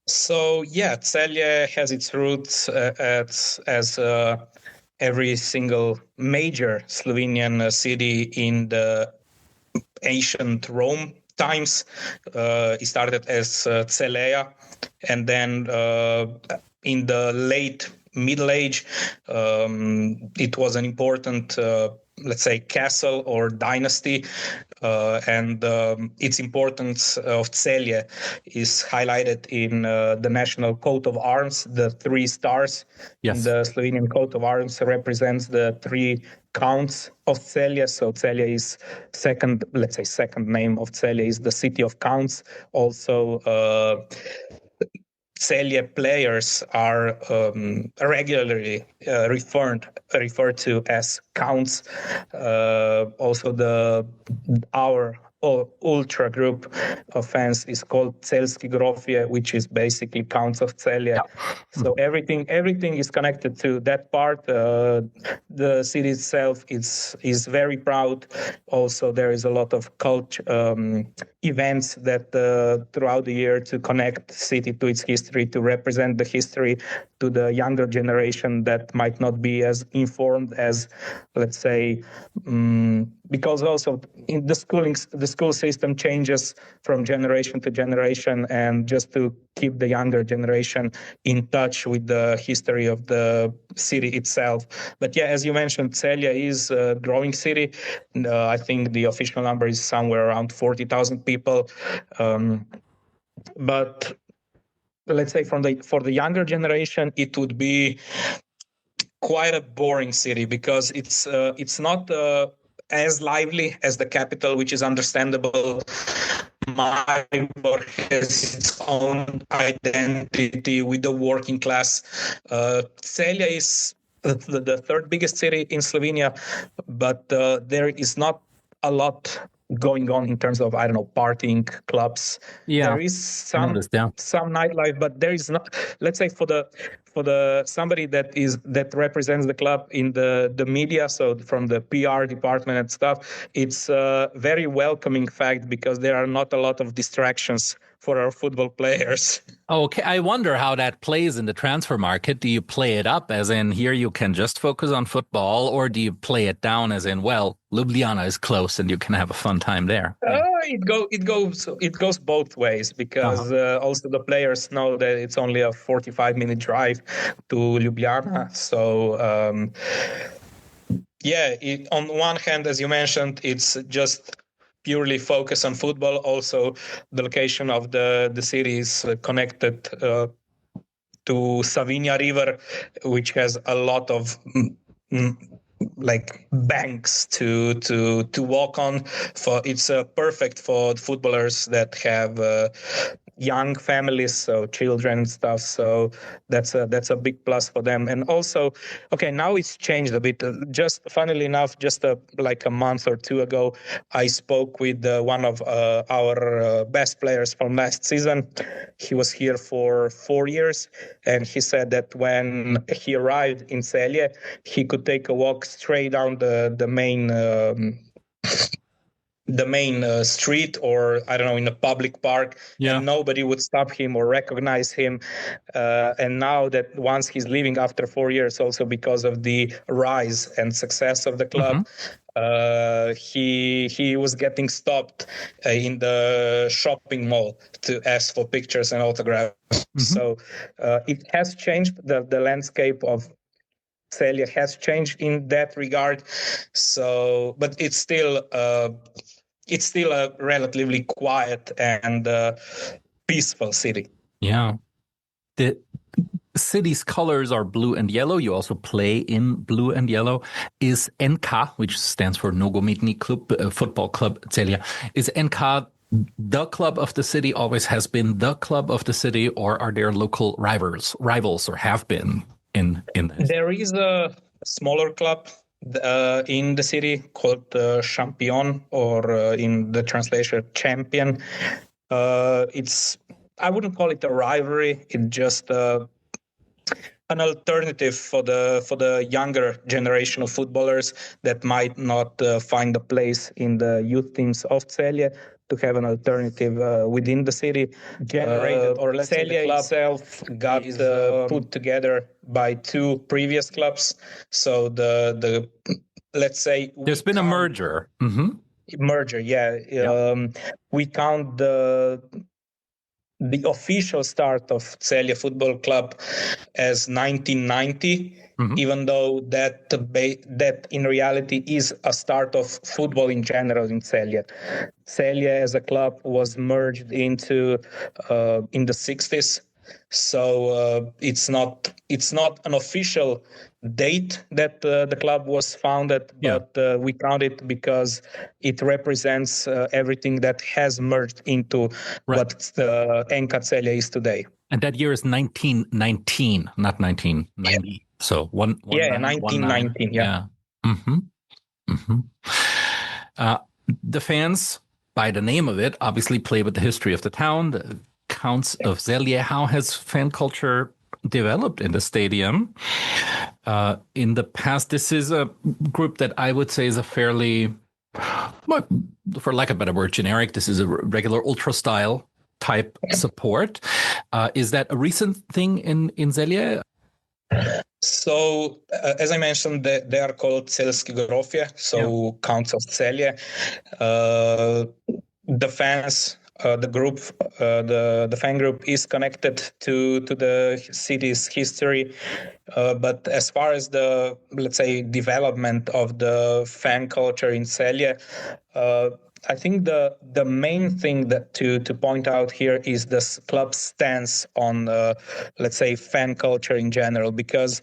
So Celje has its roots as every single major Slovenian city in the ancient Rome times. It started as Celje, and then in the late Middle Age, it was an important let's say castle or dynasty, and its importance of Celje is highlighted in the national coat of arms. The 3 stars in the Slovenian coat of arms represents the 3 counts of Celje. So Celje is second name of Celje is the city of counts. Also Celje players are regularly referred to as counts. Also our ultra group of fans is called Celjski Grofje, which is basically counts of Celje. So everything is connected to that part. The city itself is very proud. Also, there is a lot of events that throughout the year to connect the city to its history, to represent the history to the younger generation that might not be as informed as, let's say, because also in the school system changes from generation to generation, and just to keep the younger generation in touch with the history of the city itself. But as you mentioned, Celje is a growing city. I think the official number is somewhere around 40,000 people. But let's say for the younger generation, it would be quite a boring city because it's not as lively as the capital, which is understandable. Maribor has its own identity with the working class. Celje is the third biggest city in Slovenia, but there is not a lot going on in terms of, I don't know, partying clubs. Yeah, there is some nightlife, but there is not, let's say, for the somebody that represents the club in the media, so from the PR department and stuff, it's a very welcoming fact because there are not a lot of distractions for our football players. Okay, I wonder how that plays in the transfer market. Do you play it up as in here you can just focus on football, or do you play it down as in, well, Ljubljana is close and you can have a fun time there? It goes both ways because also the players know that it's only a 45-minute drive to Ljubljana. So on one hand, as you mentioned, it's just purely focus on football. Also, the location of the city is connected to Savinja River, which has a lot of like banks to walk on. It's perfect for footballers that have young families, so children and stuff. So that's a big plus for them. And also, okay, now it's changed a bit. Just funnily enough, just like a month or two ago, I spoke with one of our best players from last season. He was here for 4 years, and he said that when he arrived in Celje, he could take a walk straight down the main street, or I don't know, in a public park, and nobody would stop him or recognize him. And now that once he's leaving after 4 years, also because of the rise and success of the club, he was getting stopped in the shopping mall to ask for pictures and autographs. So it has changed. The landscape of Celje has changed in that regard. So, but it's still a relatively quiet and peaceful city. Yeah. The city's colors are blue and yellow. You also play in blue and yellow. Is NK, which stands for Nogometni Klub, football club Celje, is NK the club of the city, always has been the club of the city, or are there local rivals or have been in this? There is a smaller club in the city called Champion, or in the translation Champion. I wouldn't call it a rivalry. It's just an alternative for the younger generation of footballers that might not find a place in the youth teams of Celje, to have an alternative within the city. Generated, or let's say the club itself got put together by two previous clubs. So the let's say there's been a merger. Merger, yeah. We count the official start of Celje Football Club as 1990, even though that in reality is a start of football in general in Celje. Celje as a club was merged into in the 60s. So it's not an official date that the club was founded, but we count it because it represents everything that has merged into what the NK Celje is today. And that year is 1919, not 1990. Yeah. So 1919. Yeah. The fans, by the name of it, obviously play with the history of the town, the Counts of Celje. How has fan culture developed in the stadium? In the past, this is a group that I would say is a fairly, for lack of a better word, generic. This is a regular ultra style type support. Is that a recent thing in Celje? So, as I mentioned, they are called Celjski Grofje, so Counts of Celje. The fans, the group, the fan group is connected to the city's history. But as far as the, let's say, development of the fan culture in Celje, I think the main thing that to point out here is this club's stance on, let's say, fan culture in general, because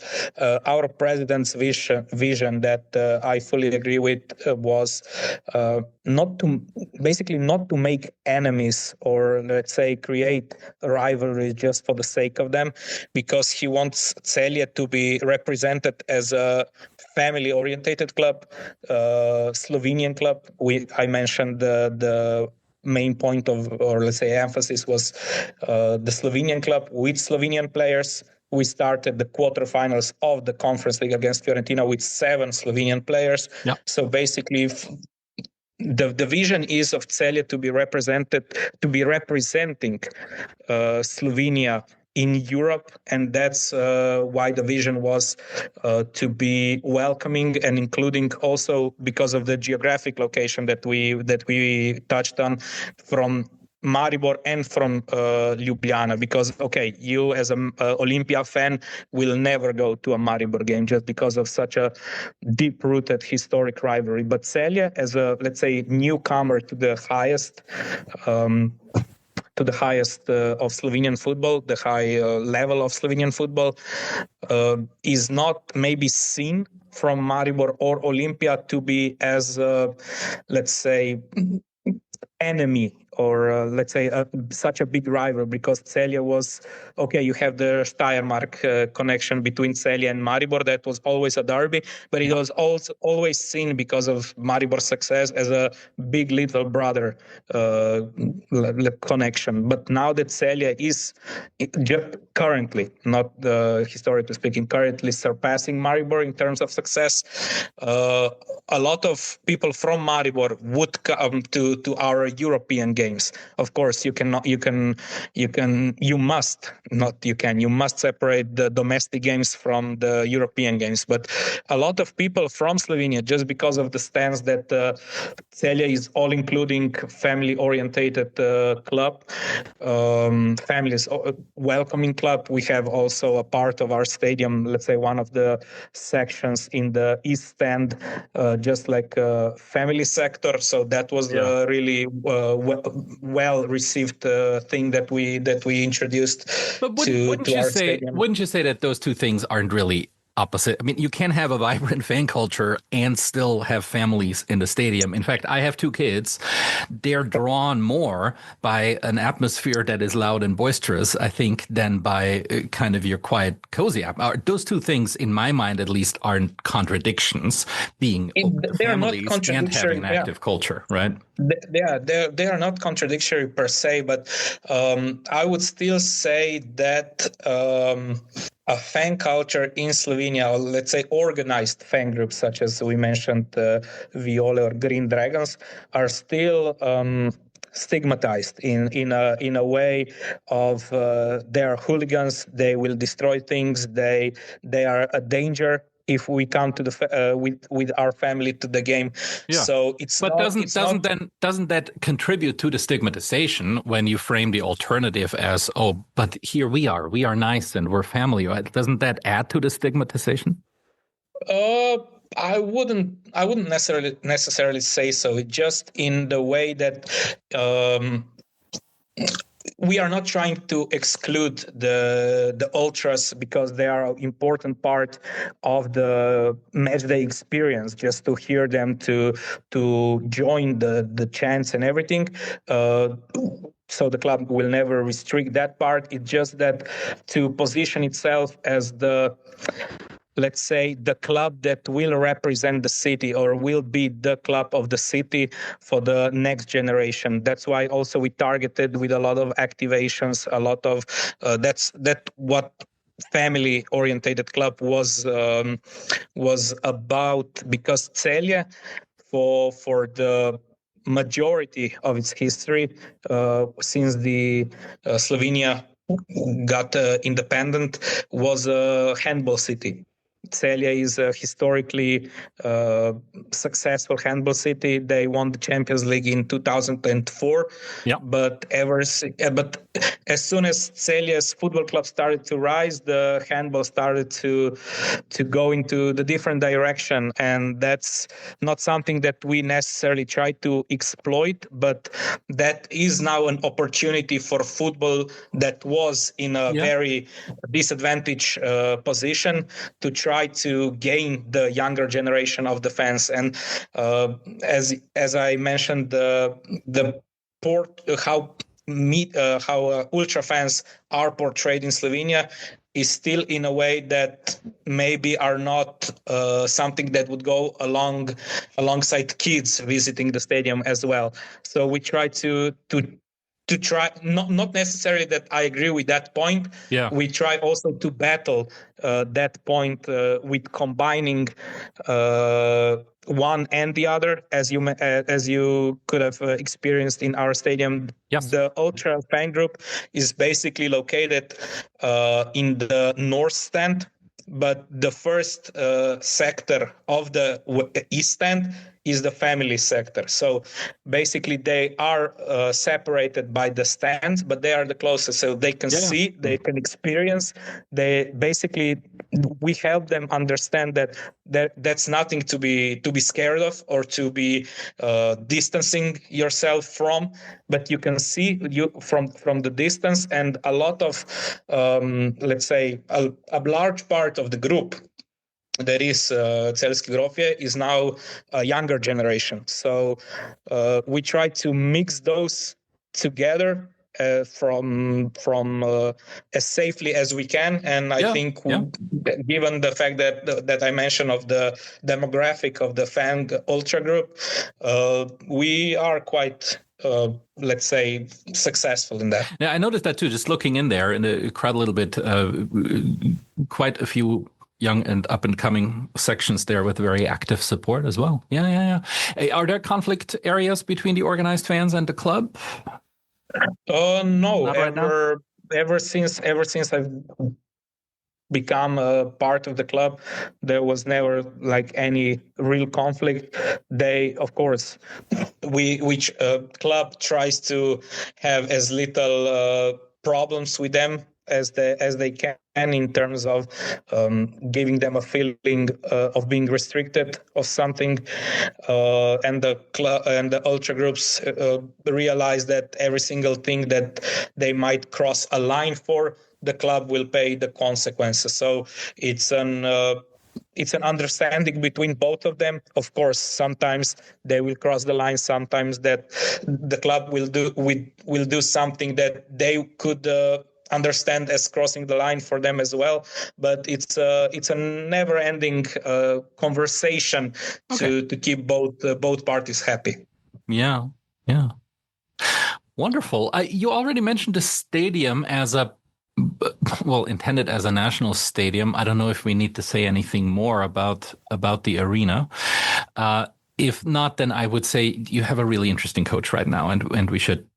our president's vision that I fully agree with was not to make enemies, or let's say create rivalries just for the sake of them, because he wants Celje to be represented as a family-orientated club, Slovenian club. I mentioned the main point of, or let's say emphasis, was the Slovenian club with Slovenian players. We started the quarterfinals of the Conference League against Fiorentina with 7 Slovenian players. Yeah. So basically, the vision is of Celje to be representing Slovenia in Europe, and that's why the vision was to be welcoming and including, also because of the geographic location that we touched on, from Maribor and from Ljubljana, because you as an Olympia fan will never go to a Maribor game just because of such a deep-rooted historic rivalry. But Celje, as a, let's say, newcomer to the highest of Slovenian football, the high level of Slovenian football, is not maybe seen from Maribor or Olympia to be as, let's say, enemy, or let's say such a big rival, because Celje was, you have the Steiermark connection between Celje and Maribor. That was always a derby, but it was also always seen, because of Maribor's success, as a big little brother connection. But now that Celje is currently, not historically speaking, currently surpassing Maribor in terms of success, a lot of people from Maribor would come to our European games. Of course, you must separate the domestic games from the European games. But a lot of people from Slovenia, just because of the stance that Celje is all-including, family-orientated club, families welcoming club. We have also a part of our stadium, let's say one of the sections in the east stand, just like a family sector. So that was really well received thing that we introduced. But wouldn't you say that those two things aren't really opposite? I mean, you can have a vibrant fan culture and still have families in the stadium. In fact, I have 2 kids. They're drawn more by an atmosphere that is loud and boisterous, I think, than by kind of your quiet, cozy atmosphere. Those two things, in my mind at least, aren't contradictions, being families and having an active culture, right? They are not contradictory per se, but I would still say that a fan culture in Slovenia, or let's say organized fan groups, such as we mentioned, Viole or Green Dragons, are still stigmatized in a way of they are hooligans. They will destroy things. They are a danger if we come to the with our family to the game. Yeah. So it's but doesn't that contribute to the stigmatization when you frame the alternative as, oh, but here we are nice and we're family? Doesn't that add to the stigmatization? I wouldn't necessarily say so. Just in the way that we are not trying to exclude the ultras, because they are an important part of the matchday experience, just to hear them, to join the chants and everything. So the club will never restrict that part. It's just that to position itself as let's say, the club that will represent the city, or will be the club of the city for the next generation. That's why also we targeted with a lot of activations, a lot of that's what family-orientated club was about, because Celje, for the majority of its history, since the Slovenia got independent, was a handball city. Celje is a historically successful handball city. They won the Champions League in 2004. Yeah. But as soon as Celje's football club started to rise, the handball started to go into the different direction, and that's not something that we necessarily try to exploit, but that is now an opportunity for football that was in a very disadvantaged position to try to gain the younger generation of the fans. And as I mentioned, how ultra fans are portrayed in Slovenia is still in a way that maybe are not something that would go alongside kids visiting the stadium as well. So we try to try, not necessarily that I agree with that point. Yeah. We try also to battle that point with combining one and the other, as you could have experienced in our stadium. Yes. The ultra fan group is basically located in the north stand, but the first sector of the east stand is the family sector. So basically they are separated by the stands, but they are the closest, so they can see, they can experience. We help them understand that's nothing to be scared of or to be distancing yourself from, but you can see you from the distance. And a lot of let's say a large part of the group that is Celje Slovenia is now a younger generation. So we try to mix those together from as safely as we can. And I think given the fact that I mentioned of the demographic of the fan ultra group, we are quite let's say successful in that. Yeah, I noticed that too, just looking in there in the crowd a little bit, quite a few young and up and coming sections there with very active support as well. Yeah. Are there conflict areas between the organized fans and the club? No, Not right now? Ever since I've become a part of the club, there was never like any real conflict. They, of course, which club tries to have as little problems with them as they can, in terms of giving them a feeling of being restricted of something, and the club and the ultra groups realize that every single thing that they might cross a line for, the club will pay the consequences. So it's an understanding between both of them. Of course, sometimes they will cross the line, sometimes that the club will do something that they could understand as crossing the line for them as well. But it's a never-ending conversation to keep both parties happy. Yeah. Wonderful. You already mentioned the stadium as intended as a national stadium. I don't know if we need to say anything more about the arena. If not, then I would say you have a really interesting coach right now, and we should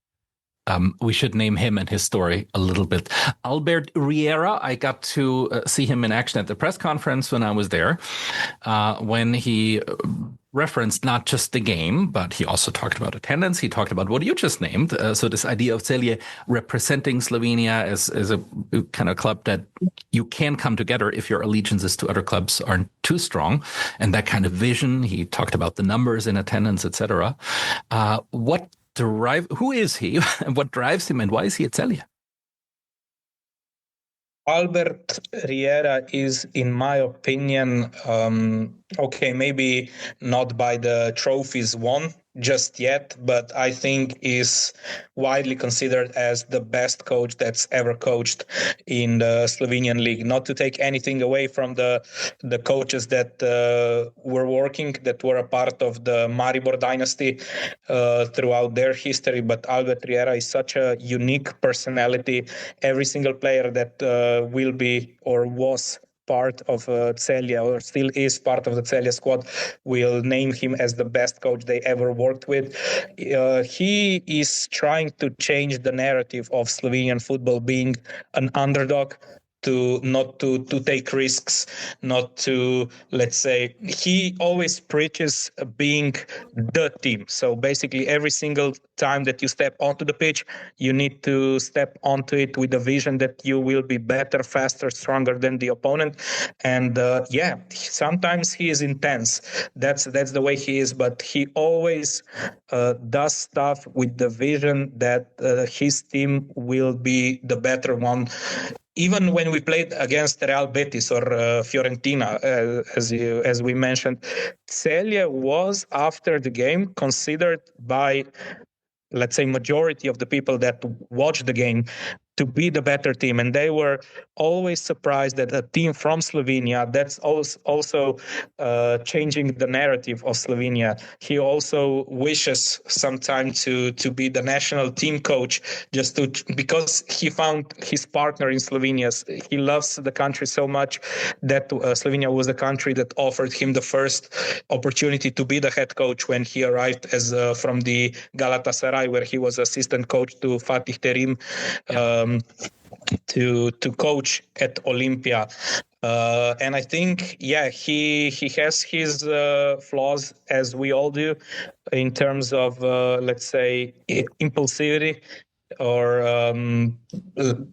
name him and his story a little bit. Albert Riera, I got to see him in action at the press conference when I was there, when he referenced not just the game, but he also talked about attendance. He talked about what you just named. So this idea of Celje representing Slovenia as a kind of club that you can come together if your allegiances to other clubs aren't too strong. And that kind of vision. He talked about the numbers in attendance, etc. Who is he and what drives him and why is he at Celje? Albert Riera is, in my opinion, maybe not by the trophies won just yet, but I think is widely considered as the best coach that's ever coached in the Slovenian league. Not to take anything away from the coaches that were a part of the Maribor dynasty throughout their history, but Albert Riera is such a unique personality. Every single player that will be or was part of Celje or still is part of the Celje squad will name him as the best coach they ever worked with. He is trying to change the narrative of Slovenian football being an underdog. to take risks, not to, let's say, he always preaches being the team. So basically every single time that you step onto the pitch, you need to step onto it with the vision that you will be better, faster, stronger than the opponent. And sometimes he is intense. That's the way he is, but he always does stuff with the vision that his team will be the better one. Even when we played against Real Betis or Fiorentina, as we mentioned, Celje was, after the game, considered by, let's say, majority of the people that watched the game to be the better team. And they were always surprised that a team from Slovenia, that's also changing the narrative of Slovenia. He also wishes sometime to be the national team coach, because he found his partner in Slovenia. He loves the country so much that Slovenia was the country that offered him the first opportunity to be the head coach when he arrived as from the Galatasaray, where he was assistant coach to Fatih Terim. To coach at Olympia. And I think, he has his flaws, as we all do, in terms of, let's say, impulsivity. Or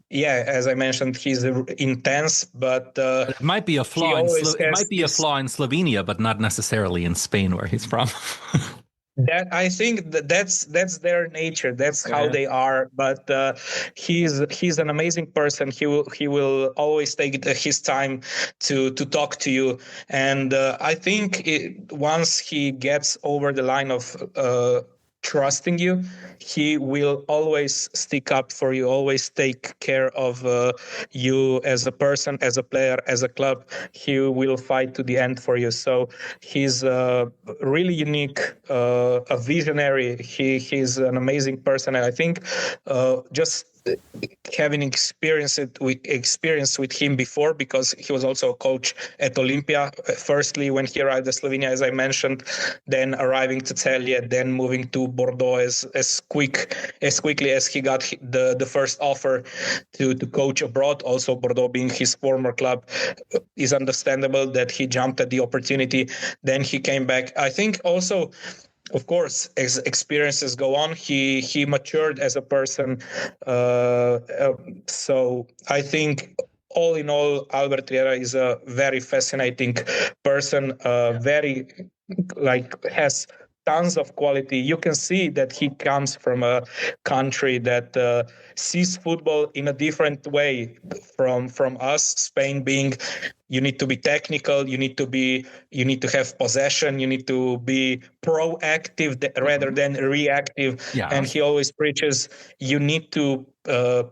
as I mentioned, he's intense, but it might be a flaw. It might be a flaw in Slovenia, but not necessarily in Spain, where he's from. That I think that's their nature. That's how they are. But he's an amazing person. He will always take his time to talk to you. And I think once he gets over the line of trusting you, he will always stick up for you, always take care of you as a person, as a player, as a club. He will fight to the end for you. So he's really unique, a visionary. He's an amazing person. And I think just having experience with him before, because he was also a coach at Olympia. Firstly, when he arrived at Slovenia, as I mentioned, then arriving to Celje, then moving to Bordeaux as quickly as he got the first offer to coach abroad. Also, Bordeaux being his former club, is understandable that he jumped at the opportunity. Then he came back. I think also, of course, as experiences go on, he matured as a person. So I think, all in all, Albert Riera is a very fascinating person. Has tons of quality. You can see that he comes from a country that sees football in a different way from us. Spain being, you need to be technical, you need to have possession, you need to be proactive rather than reactive. Yeah. And he always preaches you need to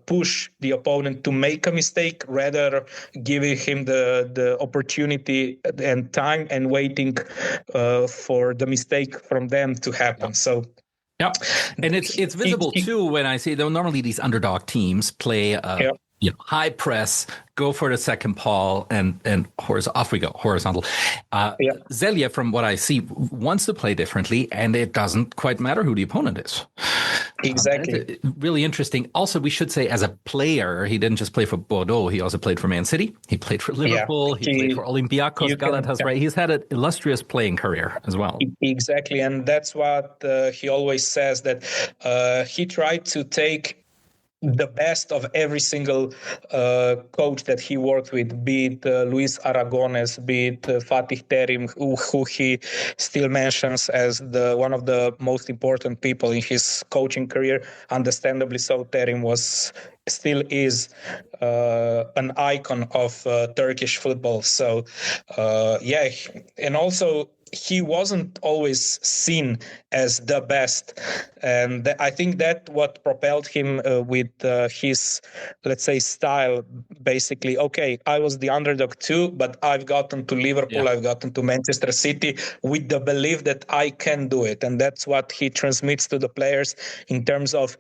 push the opponent to make a mistake, rather giving him the opportunity and time and waiting for the mistake from them to happen. So yeah, and it's visible too when I see, though, normally these underdog teams play high press, go for the second ball, and off we go, horizontal. Celje, from what I see, wants to play differently, and it doesn't quite matter who the opponent is. Exactly. Really interesting. Also, we should say, as a player, he didn't just play for Bordeaux. He also played for Man City. He played for Liverpool. He played for Olympiacos, Galatasaray. He's had an illustrious playing career as well. Exactly. And that's what he always says, that he tried to take the best of every single coach that he worked with, be it Luis Aragones, be it Fatih Terim, who he still mentions as one of the most important people in his coaching career. Understandably so, Terim still is an icon of Turkish football. So, and also, he wasn't always seen as the best, and I think that what propelled him with his, let's say, style. Basically, okay, I was the underdog too, but I've gotten to Liverpool, I've gotten to Manchester City with the belief that I can do it, and that's what he transmits to the players in terms of,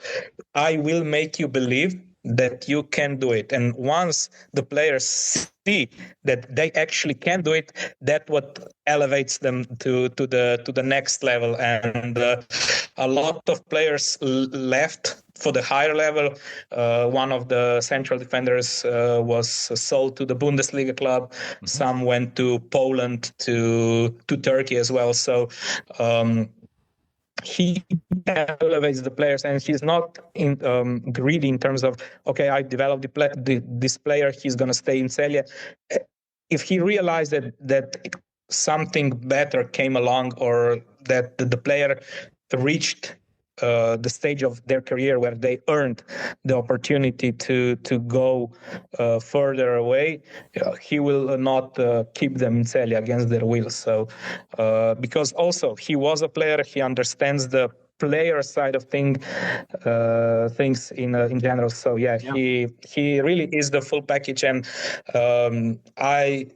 I will make you believe that you can do it. And once the players see that they actually can do it, that's what elevates them to the next level. And a lot of players left for the higher level, one of the central defenders was sold to the Bundesliga club. Mm-hmm. Some went to Poland, to Turkey as well. So he elevates the players, and he's not greedy in terms of, okay, I developed this player, he's going to stay in Celje. If he realized that something better came along, or that the player reached the stage of their career where they earned the opportunity to go further away, he will not keep them in Celje against their will. So because also he was a player, he understands the player side of things in general. So yeah, he really is the full package, and I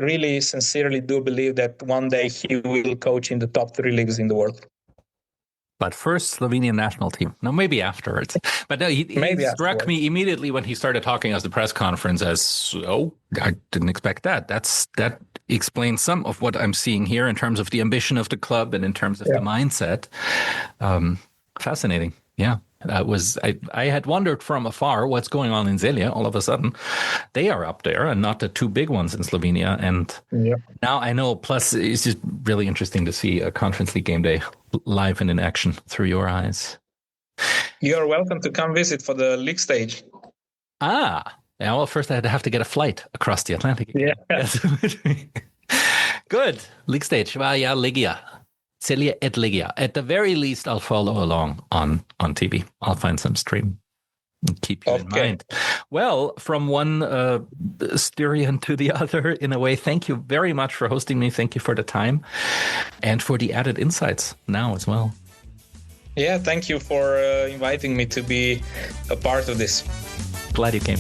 really sincerely do believe that one day he will coach in the top 3 leagues in the world. But first, Slovenian national team. No, maybe afterwards. But no, he struck me immediately when he started talking at the press conference as, I didn't expect that. That explains some of what I'm seeing here in terms of the ambition of the club and in terms of the mindset. Fascinating. Yeah. I had wondered from afar what's going on in Celje. All of a sudden, they are up there and not the 2 big ones in Slovenia. And now I know. Plus, it's just really interesting to see a Conference League game day live and in action through your eyes. You're welcome to come visit for the league stage. Yeah. Well, first I'd have to get a flight across the Atlantic. Yeah. Good. League stage. Vaja Legia. Celje et Legia. At the very least, I'll follow along on TV. I'll find some stream and keep you in mind. Well, from one Styrian to the other, in a way, thank you very much for hosting me. Thank you for the time and for the added insights now as well. Yeah, thank you for inviting me to be a part of this. Glad you came.